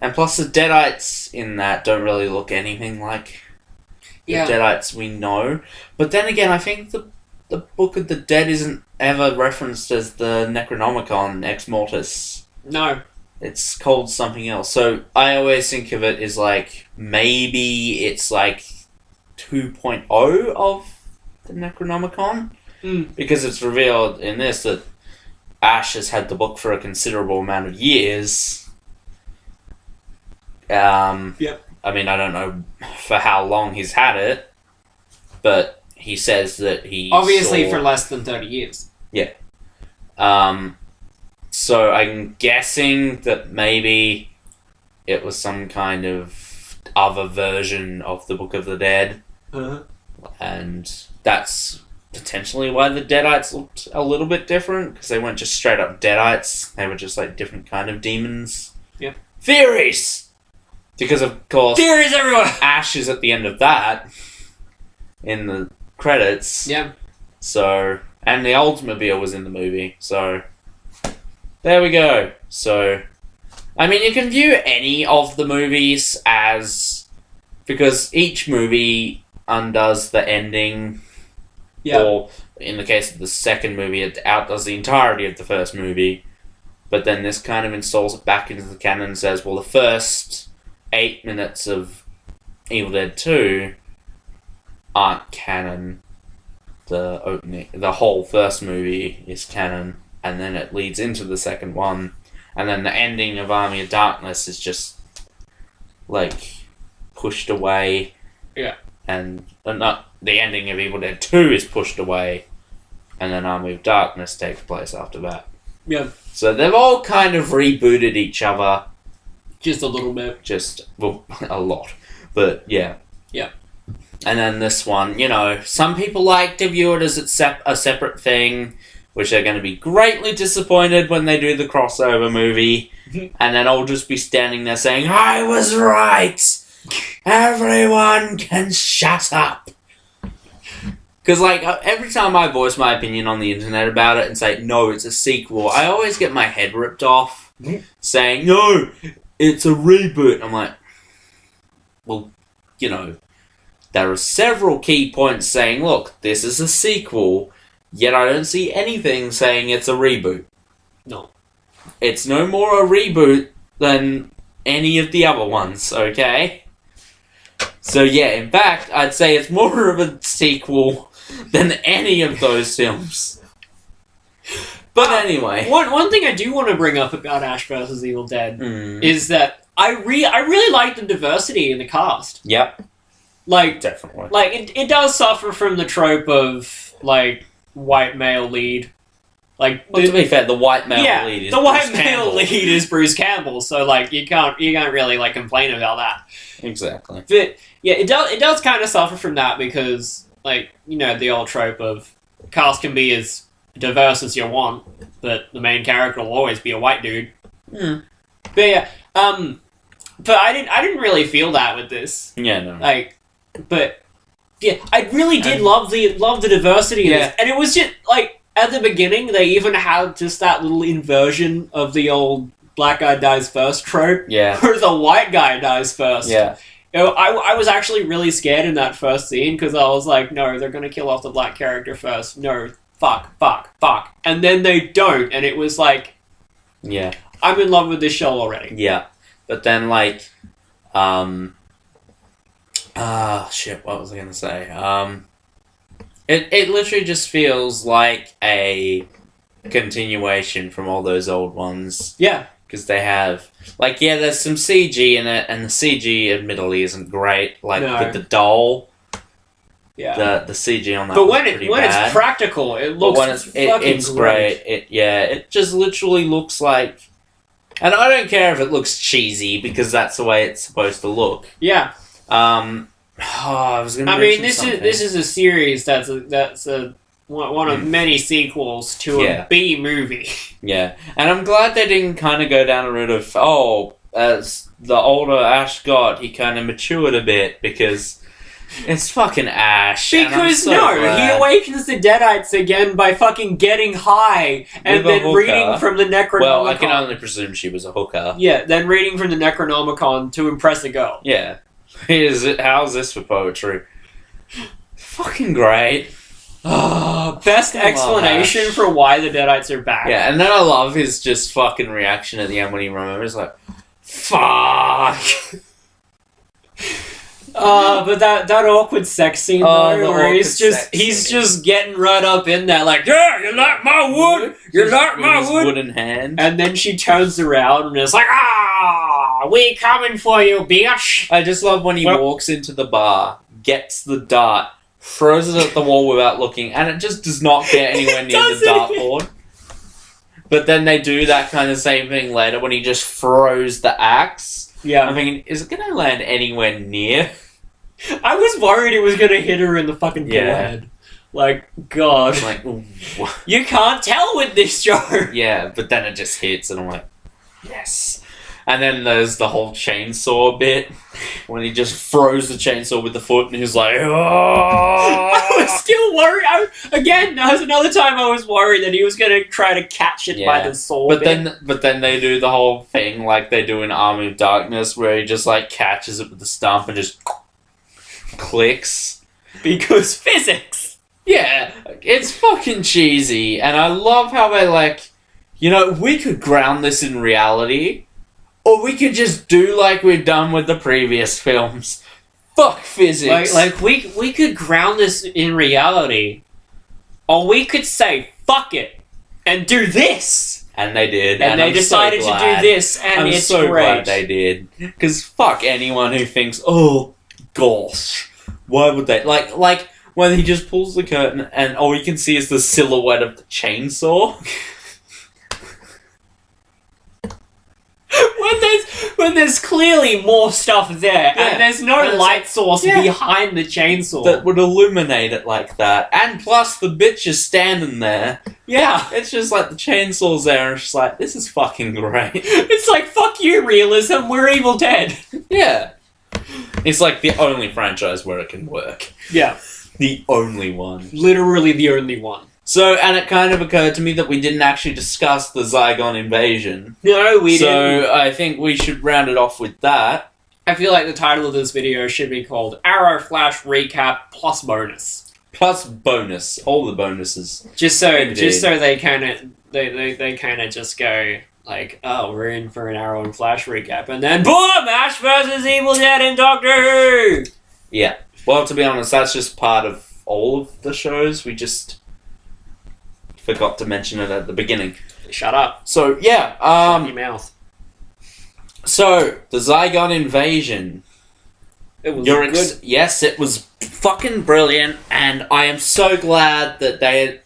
S1: And plus the Deadites in that don't really look anything like the Deadites we know. But then again, I think the Book of the Dead isn't ever referenced as the Necronomicon Ex Mortis.
S2: No.
S1: It's called something else. So I always think of it as maybe it's 2.0 of the Necronomicon. Because it's revealed in this that Ash has had the book for a considerable amount of years.
S2: Yep.
S1: I mean, I don't know for how long he's had it, but he says that he
S2: Obviously for less than 30 years.
S1: Yeah. So I'm guessing that maybe it was some kind of other version of the Book of the Dead.
S2: Uh-huh.
S1: And that's potentially why the Deadites looked a little bit different, because they weren't just straight up Deadites. They were just like different kind of demons.
S2: Yep.
S1: Theories! Because of course,
S2: Theories everywhere!
S1: Ash is at the end of that in the credits.
S2: Yeah.
S1: So, and the Oldsmobile was in the movie. So, there we go. So, I mean, you can view any of the movies as, because each movie undoes the ending.
S2: Yeah.
S1: Or, in the case of the second movie, it outdoes the entirety of the first movie. But then this kind of installs it back into the canon and says, well, the first 8 minutes of Evil Dead 2 aren't canon. The whole first movie is canon, and then it leads into the second one, and then the ending of Army of Darkness is just, like, pushed away.
S2: Yeah.
S1: And not the ending of Evil Dead 2 is pushed away, and then Army of Darkness takes place after that.
S2: Yeah.
S1: So they've all kind of rebooted each other.
S2: Just a little bit.
S1: Well, a lot. But, yeah.
S2: Yeah.
S1: And then this one, you know, some people like to view it as a separate thing, which they're going to be greatly disappointed when they do the crossover movie, and then I'll just be standing there saying, I was right! Everyone can shut up! Because, like, every time I voice my opinion on the internet about it and say, no, it's a sequel, I always get my head ripped off, saying, no, it's a reboot. I'm like, well, you know, there are several key points saying, look, this is a sequel, yet I don't see anything saying it's a reboot.
S2: No.
S1: It's no more a reboot than any of the other ones, okay? So yeah, in fact, I'd say it's more of a sequel than any of those films. But anyway.
S2: One thing I do want to bring up about Ash vs. Evil Dead is that I really like the diversity in the cast.
S1: Yep.
S2: Like,
S1: definitely.
S2: Like, it does suffer from the trope of, like, white male lead. Like,
S1: well, to be fair, the white male lead is
S2: the white
S1: Bruce
S2: male
S1: Campbell.
S2: lead is Bruce Campbell, so, like, you can't really, like, complain about that.
S1: Exactly.
S2: But, yeah, it does kind of suffer from that because, like, you know, the old trope of cast can be as diverse as you want, but the main character will always be a white dude.
S1: Mm.
S2: But, yeah, but I didn't really feel that with this.
S1: Yeah, no.
S2: Like, but yeah, I really did love the diversity of this, and it was just like at the beginning they even had just that little inversion of the old black guy dies first trope, where the white guy dies first.
S1: Yeah,
S2: you know, I was actually really scared in that first scene because I was like, no, they're gonna kill off the black character first. No, fuck, and then they don't, and it was like,
S1: yeah,
S2: I'm in love with this show already.
S1: Yeah, but then like, shit, what was I gonna say? It literally just feels like a continuation from all those old ones.
S2: Yeah.
S1: Because they have, like, yeah, there's some CG in it, and the CG admittedly isn't great. Like, with the doll, the CG on that
S2: but
S1: when
S2: it's practical, it looks
S1: it's great. It just literally looks like, and I don't care if it looks cheesy, because that's the way it's supposed to look.
S2: Yeah.
S1: I was gonna. I mean,
S2: this is a series that's one of many sequels to a B movie.
S1: Yeah, and I'm glad they didn't kind of go down a route of as the older Ash got, he kind of matured a bit, because it's fucking Ash.
S2: Because he awakens the Deadites again by fucking getting high and then reading from the Necronomicon.
S1: Well, I can only presume she was a hooker.
S2: Yeah, then reading from the Necronomicon to impress a girl.
S1: Yeah. How's this for poetry? Fucking great.
S2: Best explanation for why the Deadites are back.
S1: Yeah, and then I love his just fucking reaction at the end when he remembers, like, fuck.
S2: But that awkward sex scene though, where he's just getting right up in there, like, yeah, you like my wood, you like my wood,
S1: wooden hand,
S2: and then she turns around and is like, we coming for you, bitch.
S1: I just love when he walks into the bar, gets the dart, throws it at the wall without looking, and it just does not get anywhere near the dartboard. But then they do that kind of same thing later when he just throws the axe.
S2: Yeah.
S1: I'm thinking, is it going to land anywhere near?
S2: I was worried it was going to hit her in the fucking forehead. Like, God.
S1: I'm like, ooh.
S2: You can't tell with this show!
S1: Yeah, but then it just hits, and I'm like, yes. And then there's the whole chainsaw bit, when he just throws the chainsaw with the foot, and he's like, oh!
S2: I was still worried. That was another time I was worried that he was going to try to catch it by the saw
S1: But
S2: bit.
S1: then they do the whole thing like they do in Army of Darkness, where he just like catches it with the stump and just clicks.
S2: Because physics!
S1: Yeah, it's fucking cheesy, and I love how they like, we could ground this in reality, or we could just do like we've done with the previous films. Fuck physics.
S2: Like we could ground this in reality, or we could say fuck it and do this.
S1: And they did,
S2: and they
S1: I'm
S2: decided
S1: so
S2: to do this, and
S1: I'm
S2: it's
S1: so
S2: great.
S1: glad they did, because fuck anyone who thinks, oh gosh, why would they like when he just pulls the curtain and all you can see is the silhouette of the chainsaw.
S2: When there's clearly more stuff there,
S1: Yeah.
S2: and there's no
S1: And it's
S2: light source
S1: yeah.
S2: behind the chainsaw.
S1: That would illuminate it like that, and plus the bitch is standing there.
S2: Yeah.
S1: It's just like the chainsaw's there, and it's just like, this is fucking great.
S2: It's like, fuck you, realism, we're Evil Dead.
S1: Yeah. It's like the only franchise where it can work.
S2: Yeah.
S1: The only one.
S2: Literally the only one.
S1: So, and it kind of occurred to me that we didn't actually discuss the Zygon invasion.
S2: No, we didn't.
S1: So, I think we should round it off with that.
S2: I feel like the title of this video should be called Arrow Flash Recap Plus Bonus.
S1: Plus bonus. All the bonuses.
S2: Just so
S1: Indeed.
S2: they kind of they kind of just go like, oh, we're in for an Arrow and Flash recap, and then boom, Ash versus Evil Dead in Doctor Who.
S1: Yeah. Well, to be honest, that's just part of all of the shows. We just forgot to mention it at the beginning.
S2: Shut up.
S1: So, yeah.
S2: Shut your mouth.
S1: So, the Zygon invasion.
S2: It was good.
S1: Yes, it was fucking brilliant, and I am so glad that they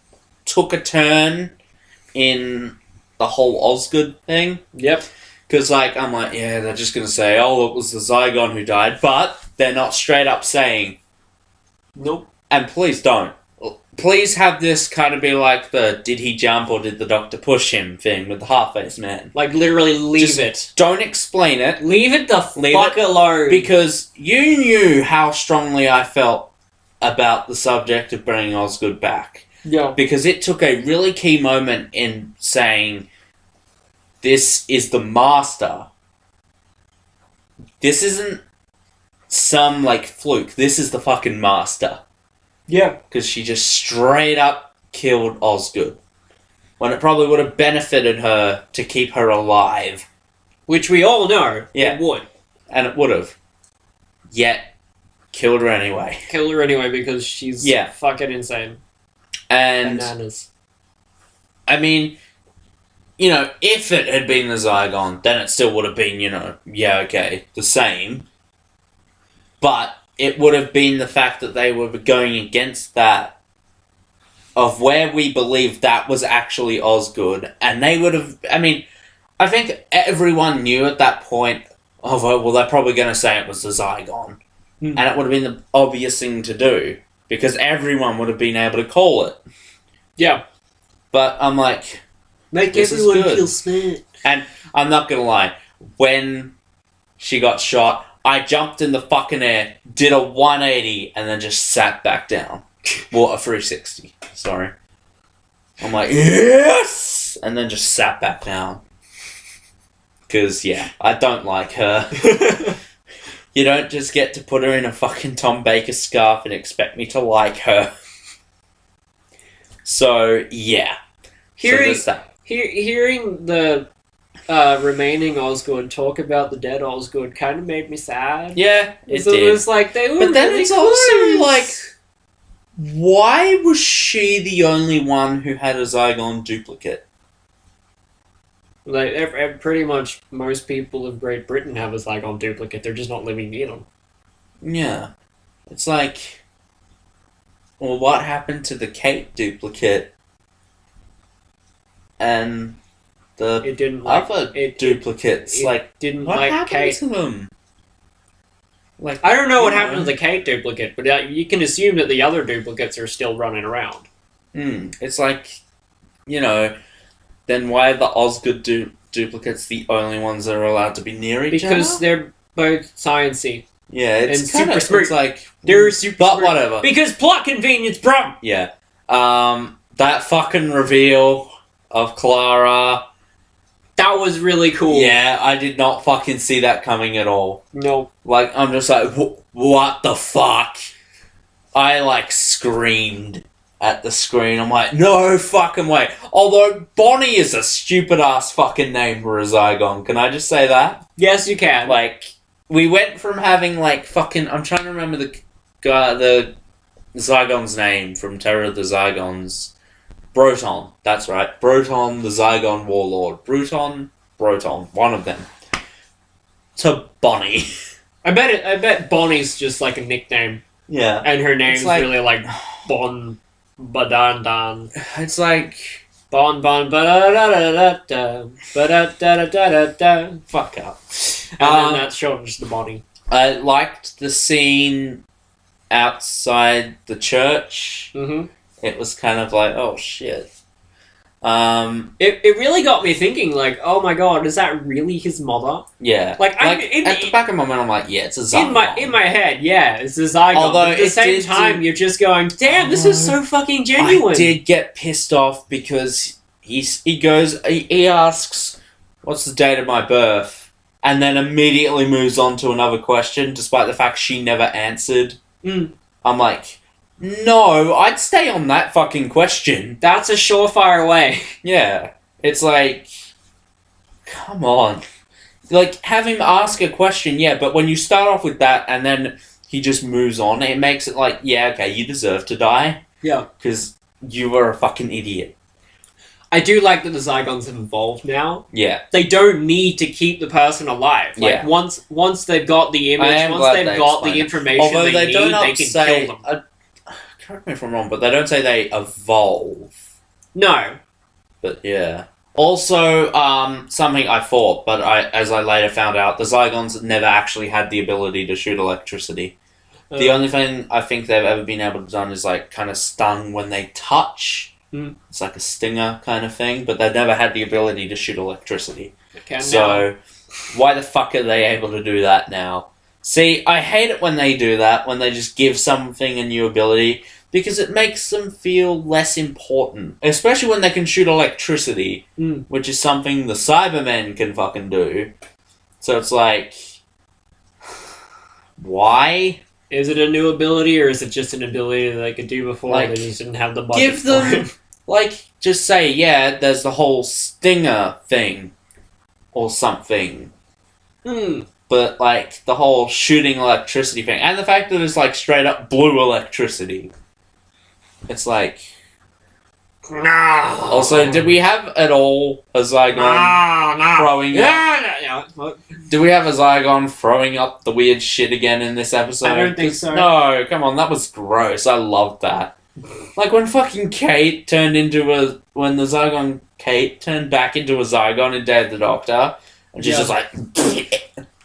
S1: took a turn in the whole Osgood thing.
S2: Yep.
S1: Because, I'm like, yeah, they're just going to say, oh, it was the Zygon who died, but they're not straight up saying.
S2: Nope.
S1: And please don't. Please have this kind of be like the did he jump or did the doctor push him thing with the half-faced man.
S2: Like, literally leave
S1: Just
S2: it.
S1: Don't explain it.
S2: Leave it the
S1: Leave
S2: fuck
S1: it.
S2: alone.
S1: Because you knew how strongly I felt about the subject of bringing Osgood back.
S2: Yeah.
S1: Because it took a really key moment in saying, this is the master. This isn't some, fluke. This is the fucking master.
S2: Yeah.
S1: Because she just straight up killed Osgood. When it probably would have benefited her to keep her alive.
S2: Which we all know
S1: Yeah.
S2: it would.
S1: And it would have. Yet, killed her anyway.
S2: Kill her anyway because she's fucking insane.
S1: And,
S2: Bananas.
S1: I mean, if it had been the Zygon, then it still would have been, the same. But it would have been the fact that they were going against that of where we believed that was actually Osgood. And they would have, I think everyone knew at that point, well, they're probably going to say it was the Zygon. And it would have been the obvious thing to do. Because everyone would have been able to call it.
S2: Yeah.
S1: But I'm like,
S2: make
S1: this is
S2: everyone
S1: good.
S2: feel smart.
S1: And I'm not going to lie, when she got shot, I jumped in the fucking air, did a 180, and then just sat back down. Well, a 360, sorry. I'm like, yes! And then just sat back down. Because, I don't like her. You don't just get to put her in a fucking Tom Baker scarf and expect me to like her. So, yeah.
S2: Hearing,
S1: so that.
S2: hearing the remaining Osgood talk about the dead Osgood kind of made me sad.
S1: Yeah, it
S2: So
S1: did.
S2: it was like, they were
S1: But then
S2: really
S1: it's also
S2: close.
S1: why was she the only one who had a Zygon duplicate?
S2: Pretty much most people of Great Britain have a Zygon duplicate. They're just not living near them.
S1: Yeah. It's like, well, what happened to the Kate duplicate? And the
S2: It didn't
S1: other duplicates?
S2: It didn't
S1: what
S2: like
S1: happened
S2: Kate.
S1: to them? Like,
S2: I don't know what happened to the Kate duplicate, but you can assume that the other duplicates are still running around.
S1: It's like, then why are the Osgood duplicates the only ones that are allowed to be near each other?
S2: Because they're both sciencey.
S1: Yeah, it's
S2: and
S1: kinda,
S2: super smart.
S1: It's like,
S2: They're super
S1: but
S2: smart.
S1: whatever.
S2: Because plot convenience, bro!
S1: Yeah. That fucking reveal of Clara.
S2: That was really cool.
S1: Yeah, I did not fucking see that coming at all.
S2: No.
S1: Like, I'm just like, what the fuck? I, like, screamed at the screen. I'm like, no fucking way. Although, Bonnie is a stupid-ass fucking name for a Zygon. Can I just say that?
S2: Yes, you can.
S1: Like, we went from having, like, fucking... I'm trying to remember the Zygon's name from Terror of the Zygons. Broton, that's right. Broton, the Zygon Warlord. Broton, one of them. To Bonnie.
S2: I bet Bonnie's just like a nickname.
S1: Yeah.
S2: And her name's
S1: like,
S2: really like Bon Badan.
S1: It's like...
S2: Bon Ba-da-da-da-da-da. Ba-da-da-da-da-da.
S1: Fuck up.
S2: And then that shortens the Bonnie.
S1: I liked the scene outside the church.
S2: Mm-hmm.
S1: It was kind of like, oh shit.
S2: It really got me thinking, like, oh my god, is that really his mother?
S1: Yeah.
S2: Like
S1: at the back of my mind, I'm like, yeah, it's a Zygon.
S2: In my head, yeah, it's a Zygon.
S1: Although
S2: but at the same time, you're just going, damn, this is so fucking genuine.
S1: I did get pissed off because he asks, what's the date of my birth? And then immediately moves on to another question, despite the fact she never answered. I'm like... No, I'd stay on that fucking question.
S2: That's a surefire way.
S1: Yeah. It's like... Come on. Like, have him ask a question, yeah, but when you start off with that and then he just moves on, it makes it like, yeah, okay, you deserve to die.
S2: Yeah.
S1: Because you were a fucking idiot.
S2: I do like that the Zygons have evolved now.
S1: Yeah.
S2: They don't need to keep the person alive. Like, once they've got the image, once they've got the information
S1: although
S2: they
S1: don't
S2: need, they can
S1: say,
S2: kill them.
S1: Correct me if I'm wrong, but they don't say they evolve.
S2: No.
S1: But yeah. Also, something I thought, but as I later found out, the Zygons never actually had the ability to shoot electricity. The only thing I think they've ever been able to do is like kind of stun when they touch. It's like a stinger kind of thing, but they've never had the ability to shoot electricity. So, why the fuck are they able to do that now? See, I hate it when they do that, when they just give something a new ability, because it makes them feel less important. Especially when they can shoot electricity, which is something the Cybermen can fucking do. So it's like... Why?
S2: Is it a new ability, or is it just an ability that they could do before,
S1: like,
S2: they just didn't have the budget
S1: give them,
S2: for it?
S1: Like, just say, yeah, there's the whole stinger thing, or something. But, like, the whole shooting electricity thing, and the fact that it's, like, straight up blue electricity. It's like...
S2: No.
S1: Also, did we have at all a Zygon throwing up... Did we have a Zygon throwing up the weird shit again in this episode?
S2: I don't think so.
S1: No, come on, that was gross. I loved that. Like, when fucking Kate turned into a... When the Zygon Kate turned back into a Zygon in Day of the Doctor, and she's just like...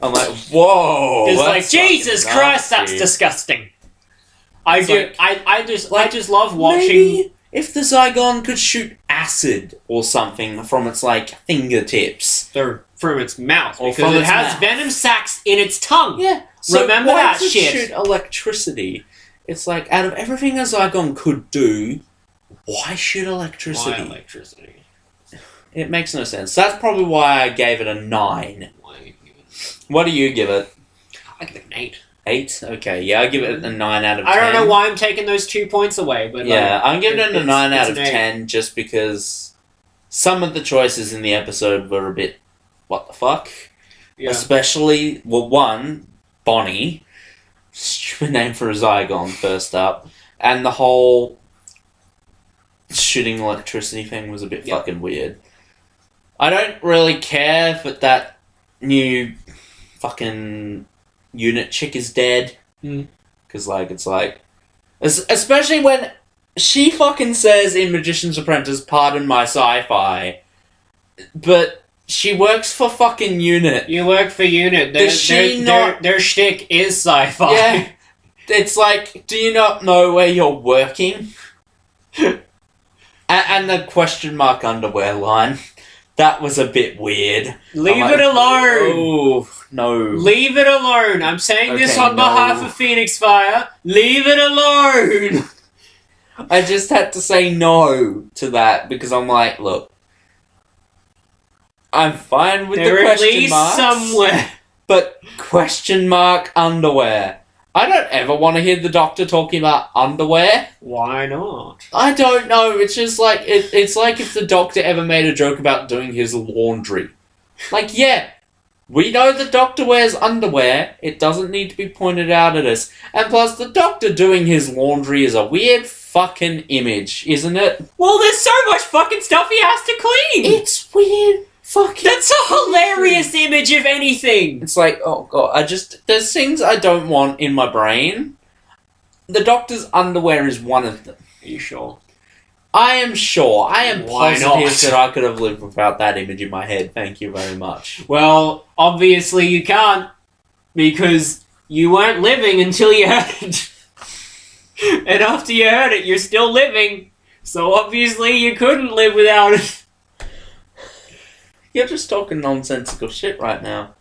S1: I'm like, whoa!
S2: It's like, Jesus Christ, that's disgusting. I just love watching...
S1: Maybe if the Zygon could shoot acid or something from its, like, fingertips.
S2: Or from its mouth,
S1: Or
S2: because
S1: from
S2: it
S1: its
S2: has
S1: mouth.
S2: venom sacs in its tongue.
S1: Yeah. So
S2: remember
S1: why
S2: that
S1: does it
S2: shit.
S1: shoot electricity? It's like, out of everything a Zygon could do, why shoot electricity?
S2: Why electricity?
S1: It makes no sense. That's probably why I gave it a 9. What do you give it?
S2: I give it an 8.
S1: 8? Okay, yeah, I give it a 9 out of 10.
S2: I don't know why I'm taking those 2 points away, but
S1: yeah, I'm giving it a 9 out of
S2: an 8.
S1: 10 just because some of the choices in the episode were a bit what the fuck.
S2: Yeah.
S1: Especially, well, one, Bonnie, stupid name for a Zygon, first up, and the whole shooting electricity thing was a bit fucking weird. I don't really care that new fucking unit chick is dead. Because, like, it's like... Especially when she fucking says in Magician's Apprentice, pardon my sci-fi, but She works for fucking Unit.
S2: You work for Unit. Their shtick is sci-fi.
S1: Yeah. It's like, do you not know where you're working? and the question mark underwear line. That was a bit weird.
S2: Leave it alone!
S1: Oh, no.
S2: Leave it alone! I'm saying this on behalf of Phoenix Fire. Leave it alone!
S1: I just had to say no to that because I'm like, look, I'm fine with the question marks.
S2: Somewhere.
S1: But question mark underwear. I don't ever want to hear the Doctor talking about underwear.
S2: Why not?
S1: I don't know. It's just like it's like if the Doctor ever made a joke about doing his laundry. Like, yeah, we know the Doctor wears underwear. It doesn't need to be pointed out at us. And plus, the Doctor doing his laundry is a weird fucking image, isn't it?
S2: Well, there's so much fucking stuff he has to clean.
S1: It's weird. Fucking.
S2: That's a hilarious image, if anything.
S1: It's like, oh god, there's things I don't want in my brain. The Doctor's underwear is one of them.
S2: Are you sure?
S1: I am sure. I am
S2: Why
S1: positive
S2: not?
S1: that I could have lived without that image in my head. Thank you very much.
S2: Well, obviously you can't, because you weren't living until you heard it. And after you heard it, you're still living. So obviously you couldn't live without it.
S1: You're just talking nonsensical shit right now,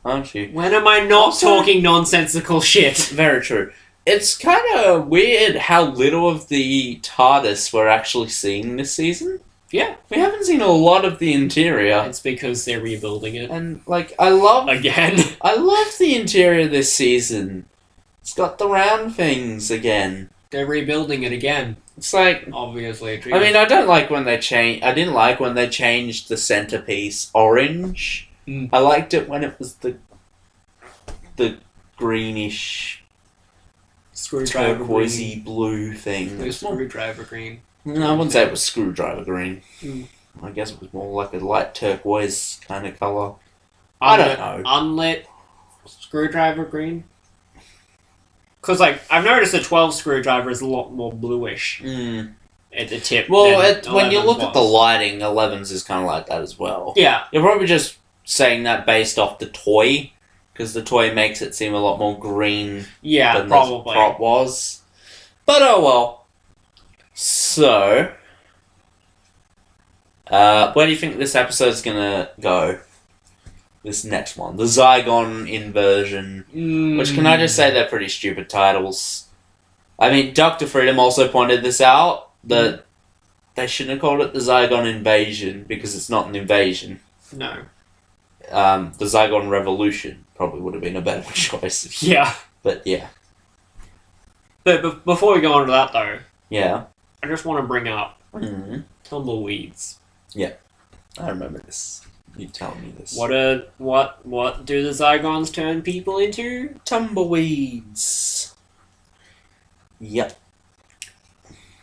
S1: aren't you?
S2: When am I not talking nonsensical shit?
S1: Very true. It's kind of weird how little of the TARDIS we're actually seeing this season.
S2: Yeah.
S1: We haven't seen a lot of the interior.
S2: It's because they're rebuilding it.
S1: And, like, I love the interior this season. It's got the round things again.
S2: They're rebuilding it again.
S1: It's like,
S2: obviously.
S1: I mean, I didn't like when they changed the centerpiece orange.
S2: Mm.
S1: I liked it when it was the greenish, turquoisey blue thing.
S2: It was screwdriver green.
S1: No, I wouldn't say it was screwdriver green.
S2: Mm.
S1: I guess it was more like a light turquoise kind of color. I don't know.
S2: Unlit screwdriver green. Because, like, I've noticed the 12 screwdriver is a lot more bluish at the tip.
S1: Well, when you look at the lighting, 11's is kind of like that as well.
S2: Yeah.
S1: You're probably just saying that based off the toy, because the toy makes it seem a lot more green than the prop was. But oh well. So, where do you think this episode's gonna go? This next one, the Zygon inversion, which can I just say they're pretty stupid titles. I mean, Dr. Freedom also pointed this out, that they shouldn't have called it the Zygon invasion, because it's not an invasion.
S2: No.
S1: The Zygon revolution probably would have been a better choice.
S2: Yeah.
S1: But yeah.
S2: But before we go on to that, though,
S1: yeah,
S2: I just want to bring up tumbleweeds.
S1: Yeah, I remember this. You tell me this.
S2: What do the Zygons turn people into?
S1: Tumbleweeds. Yep.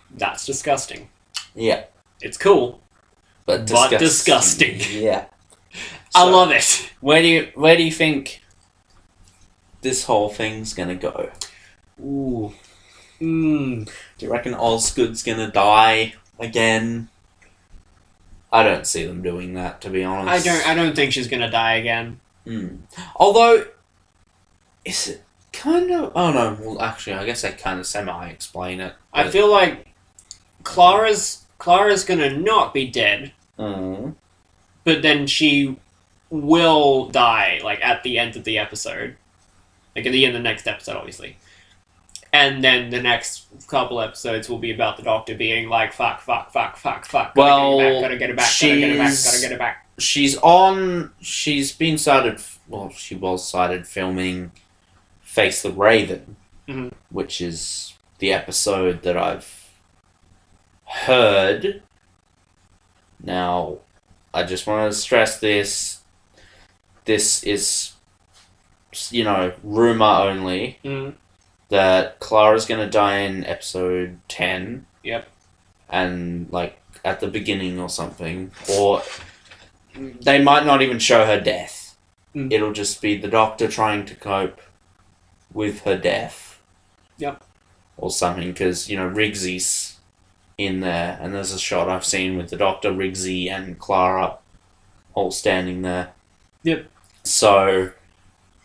S2: That's disgusting.
S1: Yeah.
S2: It's cool,
S1: but
S2: disgusting.
S1: Yeah.
S2: I love it.
S1: Where do you think this whole thing's gonna go?
S2: Ooh.
S1: Do you reckon Osgood's gonna die again? I don't see them doing that, to be honest.
S2: I don't think she's gonna die again.
S1: Although, is it kind of? Oh no. Well, actually, I guess they kind of semi-explain it.
S2: I feel like Clara's gonna not be dead, but then she will die, like at the end of the episode, like at the end of the next episode, obviously. And then the next couple episodes will be about the Doctor being like, fuck.
S1: Well,
S2: gotta get it back. She was started filming Face the Raven,
S1: which is the episode that I've heard. Now, I just want to stress this. This is, rumor only. That Clara's going to die in episode 10.
S2: Yep.
S1: And, like, at the beginning or something. Or they might not even show her death. It'll just be the Doctor trying to cope with her death.
S2: Yep.
S1: Or something, because, Riggsy's in there. And there's a shot I've seen with the Doctor, Riggsy, and Clara all standing there.
S2: Yep.
S1: So,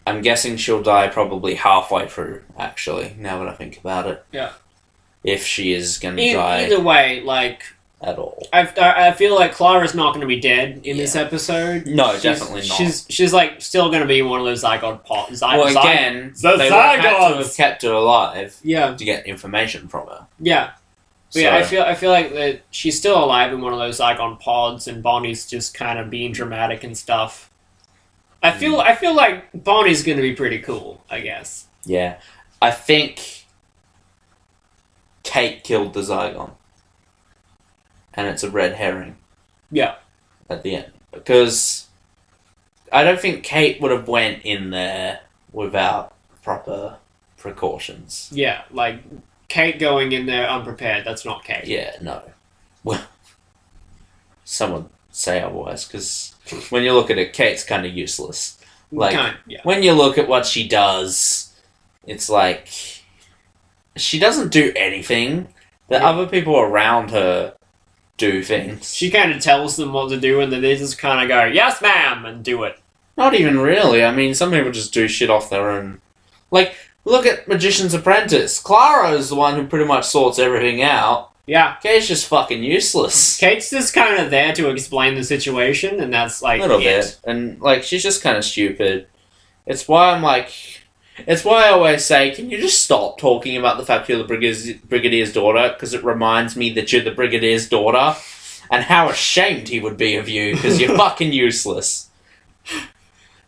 S1: I'm guessing she'll die probably halfway through, actually, now that I think about it.
S2: Yeah.
S1: If she is going to die
S2: Either way, like...
S1: at all.
S2: I feel like Clara's not going to be dead in this episode.
S1: No, definitely not.
S2: She's like still going to be one of those Zygon pods.
S1: Well, again,
S2: the
S1: they would have to
S2: Zygons!
S1: have kept her alive
S2: Yeah.
S1: to get information from her.
S2: Yeah. But yeah, I feel like that she's still alive in one of those Zygon pods, and Bonnie's just kind of being dramatic and stuff. I feel like Bonnie's going to be pretty cool, I guess.
S1: Yeah. I think Kate killed the Zygon. And it's a red herring.
S2: Yeah.
S1: At the end. Because I don't think Kate would have went in there without proper precautions.
S2: Yeah, like Kate going in there unprepared, that's not Kate.
S1: Yeah, no. Well, some would say otherwise, because when you look at it, Kate's kind of useless. Like, when you look at what she does, it's like, she doesn't do anything. The other people around her do things.
S2: She kind of tells them what to do, and then they just kind of go, "Yes, ma'am," and do it.
S1: Not even really. I mean, some people just do shit off their own. Like, look at Magician's Apprentice. Clara is the one who pretty much sorts everything out.
S2: Yeah.
S1: Kate's just fucking useless.
S2: Kate's just kind of there to explain the situation, and that's like
S1: a little bit. And, like, she's just kind of stupid. It's why I'm like... It's why I always say, can you just stop talking about the fact you're the Brigadier's daughter? Because it reminds me that you're the Brigadier's daughter. And how ashamed he would be of you, because you're fucking useless.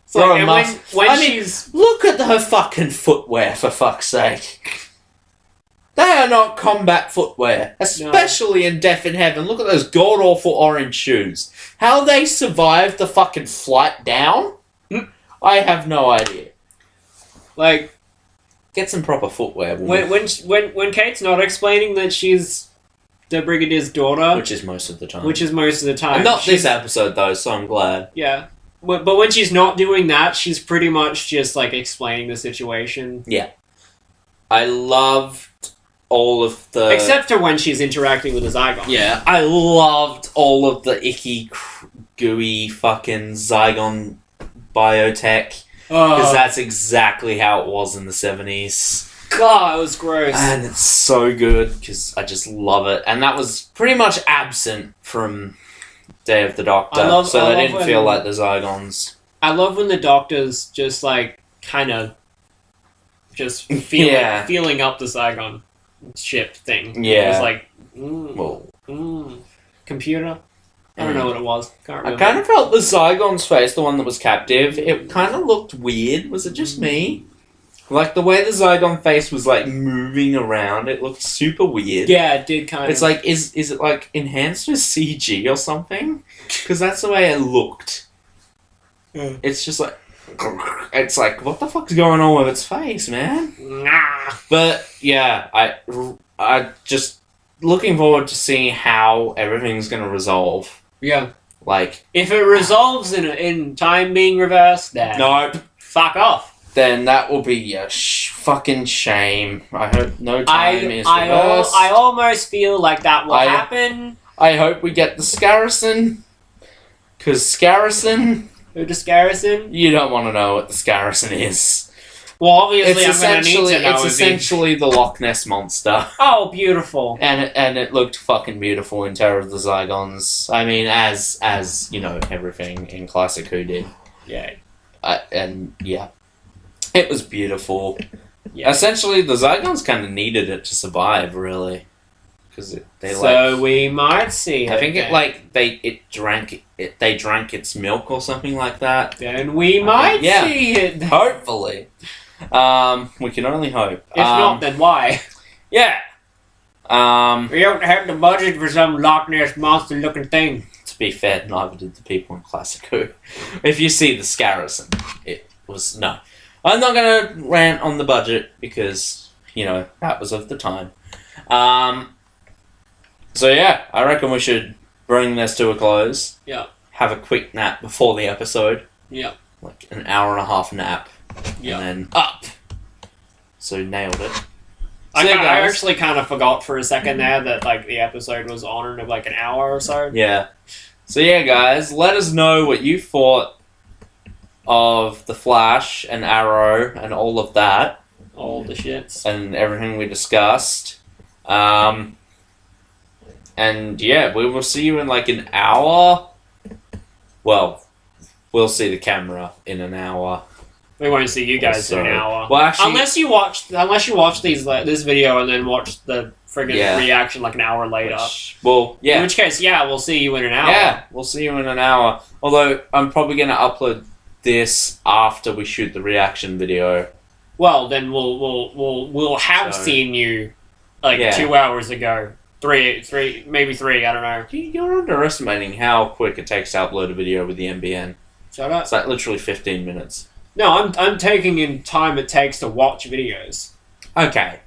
S2: So like, when she's...
S1: Look at her fucking footwear, for fuck's sake. They are not combat footwear. Especially in Death in Heaven. Look at those god-awful orange shoes. How they survived the fucking flight down? I have no idea.
S2: Like,
S1: get some proper footwear.
S2: When Kate's not explaining that she's the Brigadier's daughter,
S1: which is most of the time.
S2: And
S1: not this episode though, so I'm glad.
S2: Yeah, but when she's not doing that, she's pretty much just like explaining the situation.
S1: Yeah, I loved all of the
S2: except for when she's interacting with the Zygon.
S1: Yeah, I loved all of the icky, gooey fucking Zygon biotech. Because that's exactly how it was in the 70s.
S2: God, it was gross.
S1: And it's so good, because I just love it. And that was pretty much absent from Day of the Doctor, so they didn't feel like the Zygons.
S2: I love when the Doctor's just, like, kind of just feeling up the Zygon ship thing.
S1: Yeah.
S2: It was like, computer? I don't know what it was. Can't remember.
S1: I kind of felt the Zygon's face, the one that was captive, it kind of looked weird. Was it just me? Like, the way the Zygon face was, like, moving around, it looked super weird.
S2: Yeah, it did kind of.
S1: It's like, is it, like, enhanced with CG or something? Because that's the way it looked.
S2: Yeah.
S1: It's just like... It's like, what the fuck's going on with its face, man?
S2: Nah.
S1: But, yeah, I just... Looking forward to seeing how everything's going to resolve.
S2: Yeah.
S1: Like...
S2: If it resolves in time being reversed, then...
S1: Nope.
S2: Fuck off.
S1: Then that will be a fucking shame. I hope no time is reversed.
S2: I almost feel like that will happen.
S1: I hope we get the Scarrison. Because Scarrison...
S2: Who the Scarrison?
S1: You don't want to know what the Scarrison is.
S2: Well, obviously I'm going to need to know.
S1: It's essentially the Loch Ness Monster.
S2: Oh, beautiful.
S1: And it looked fucking beautiful in Terror of the Zygons. I mean, as you know, everything in Classic Who did.
S2: Yeah.
S1: And, yeah. It was beautiful.
S2: Yeah.
S1: Essentially, the Zygons kind of needed it to survive, really. Because
S2: we might see.
S1: I think they drank its milk or something like that.
S2: Then we might see it.
S1: Hopefully. We can only hope.
S2: If not, then why?
S1: Yeah.
S2: We don't have the budget for some Loch Ness monster looking thing.
S1: To be fair, neither did the people in Classic Who. If you see the Scarrison, it was no. I'm not gonna rant on the budget because that was of the time. So yeah, I reckon we should bring this to a close.
S2: Yeah.
S1: Have a quick nap before the episode.
S2: Yeah.
S1: Like an hour and a half nap.
S2: Yeah.
S1: And then up. So nailed it.
S2: I actually kind of forgot for a second there that the episode was on in like an hour or so.
S1: Yeah. So yeah, guys, let us know what you thought of the Flash and Arrow and all of that.
S2: All the shits.
S1: And everything we discussed. And yeah, we will see you in like an hour. Well, we'll see the camera in an hour.
S2: We won't see you guys in an hour.
S1: Well, actually,
S2: unless you watch this video and then watch the friggin' reaction like an hour later. In which case, we'll see you in an hour.
S1: Yeah, we'll see you in an hour. Although I'm probably going to upload this after we shoot the reaction video.
S2: Well, then we'll have seen you like 2 hours ago. Maybe three. I don't know.
S1: You're underestimating how quick it takes to upload a video with the NBN.
S2: Shut up.
S1: It's like literally 15 minutes.
S2: No, I'm taking in time it takes to watch videos.
S1: Okay.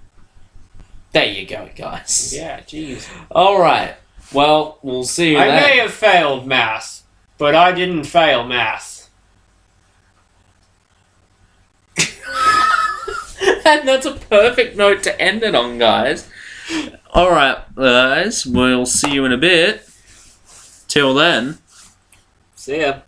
S1: There you go, guys.
S2: Yeah, jeez.
S1: Alright. Well, we'll see you then.
S2: I may have failed math, but I didn't fail math.
S1: And that's a perfect note to end it on, guys. Alright, guys. We'll see you in a bit. Till then.
S2: See ya.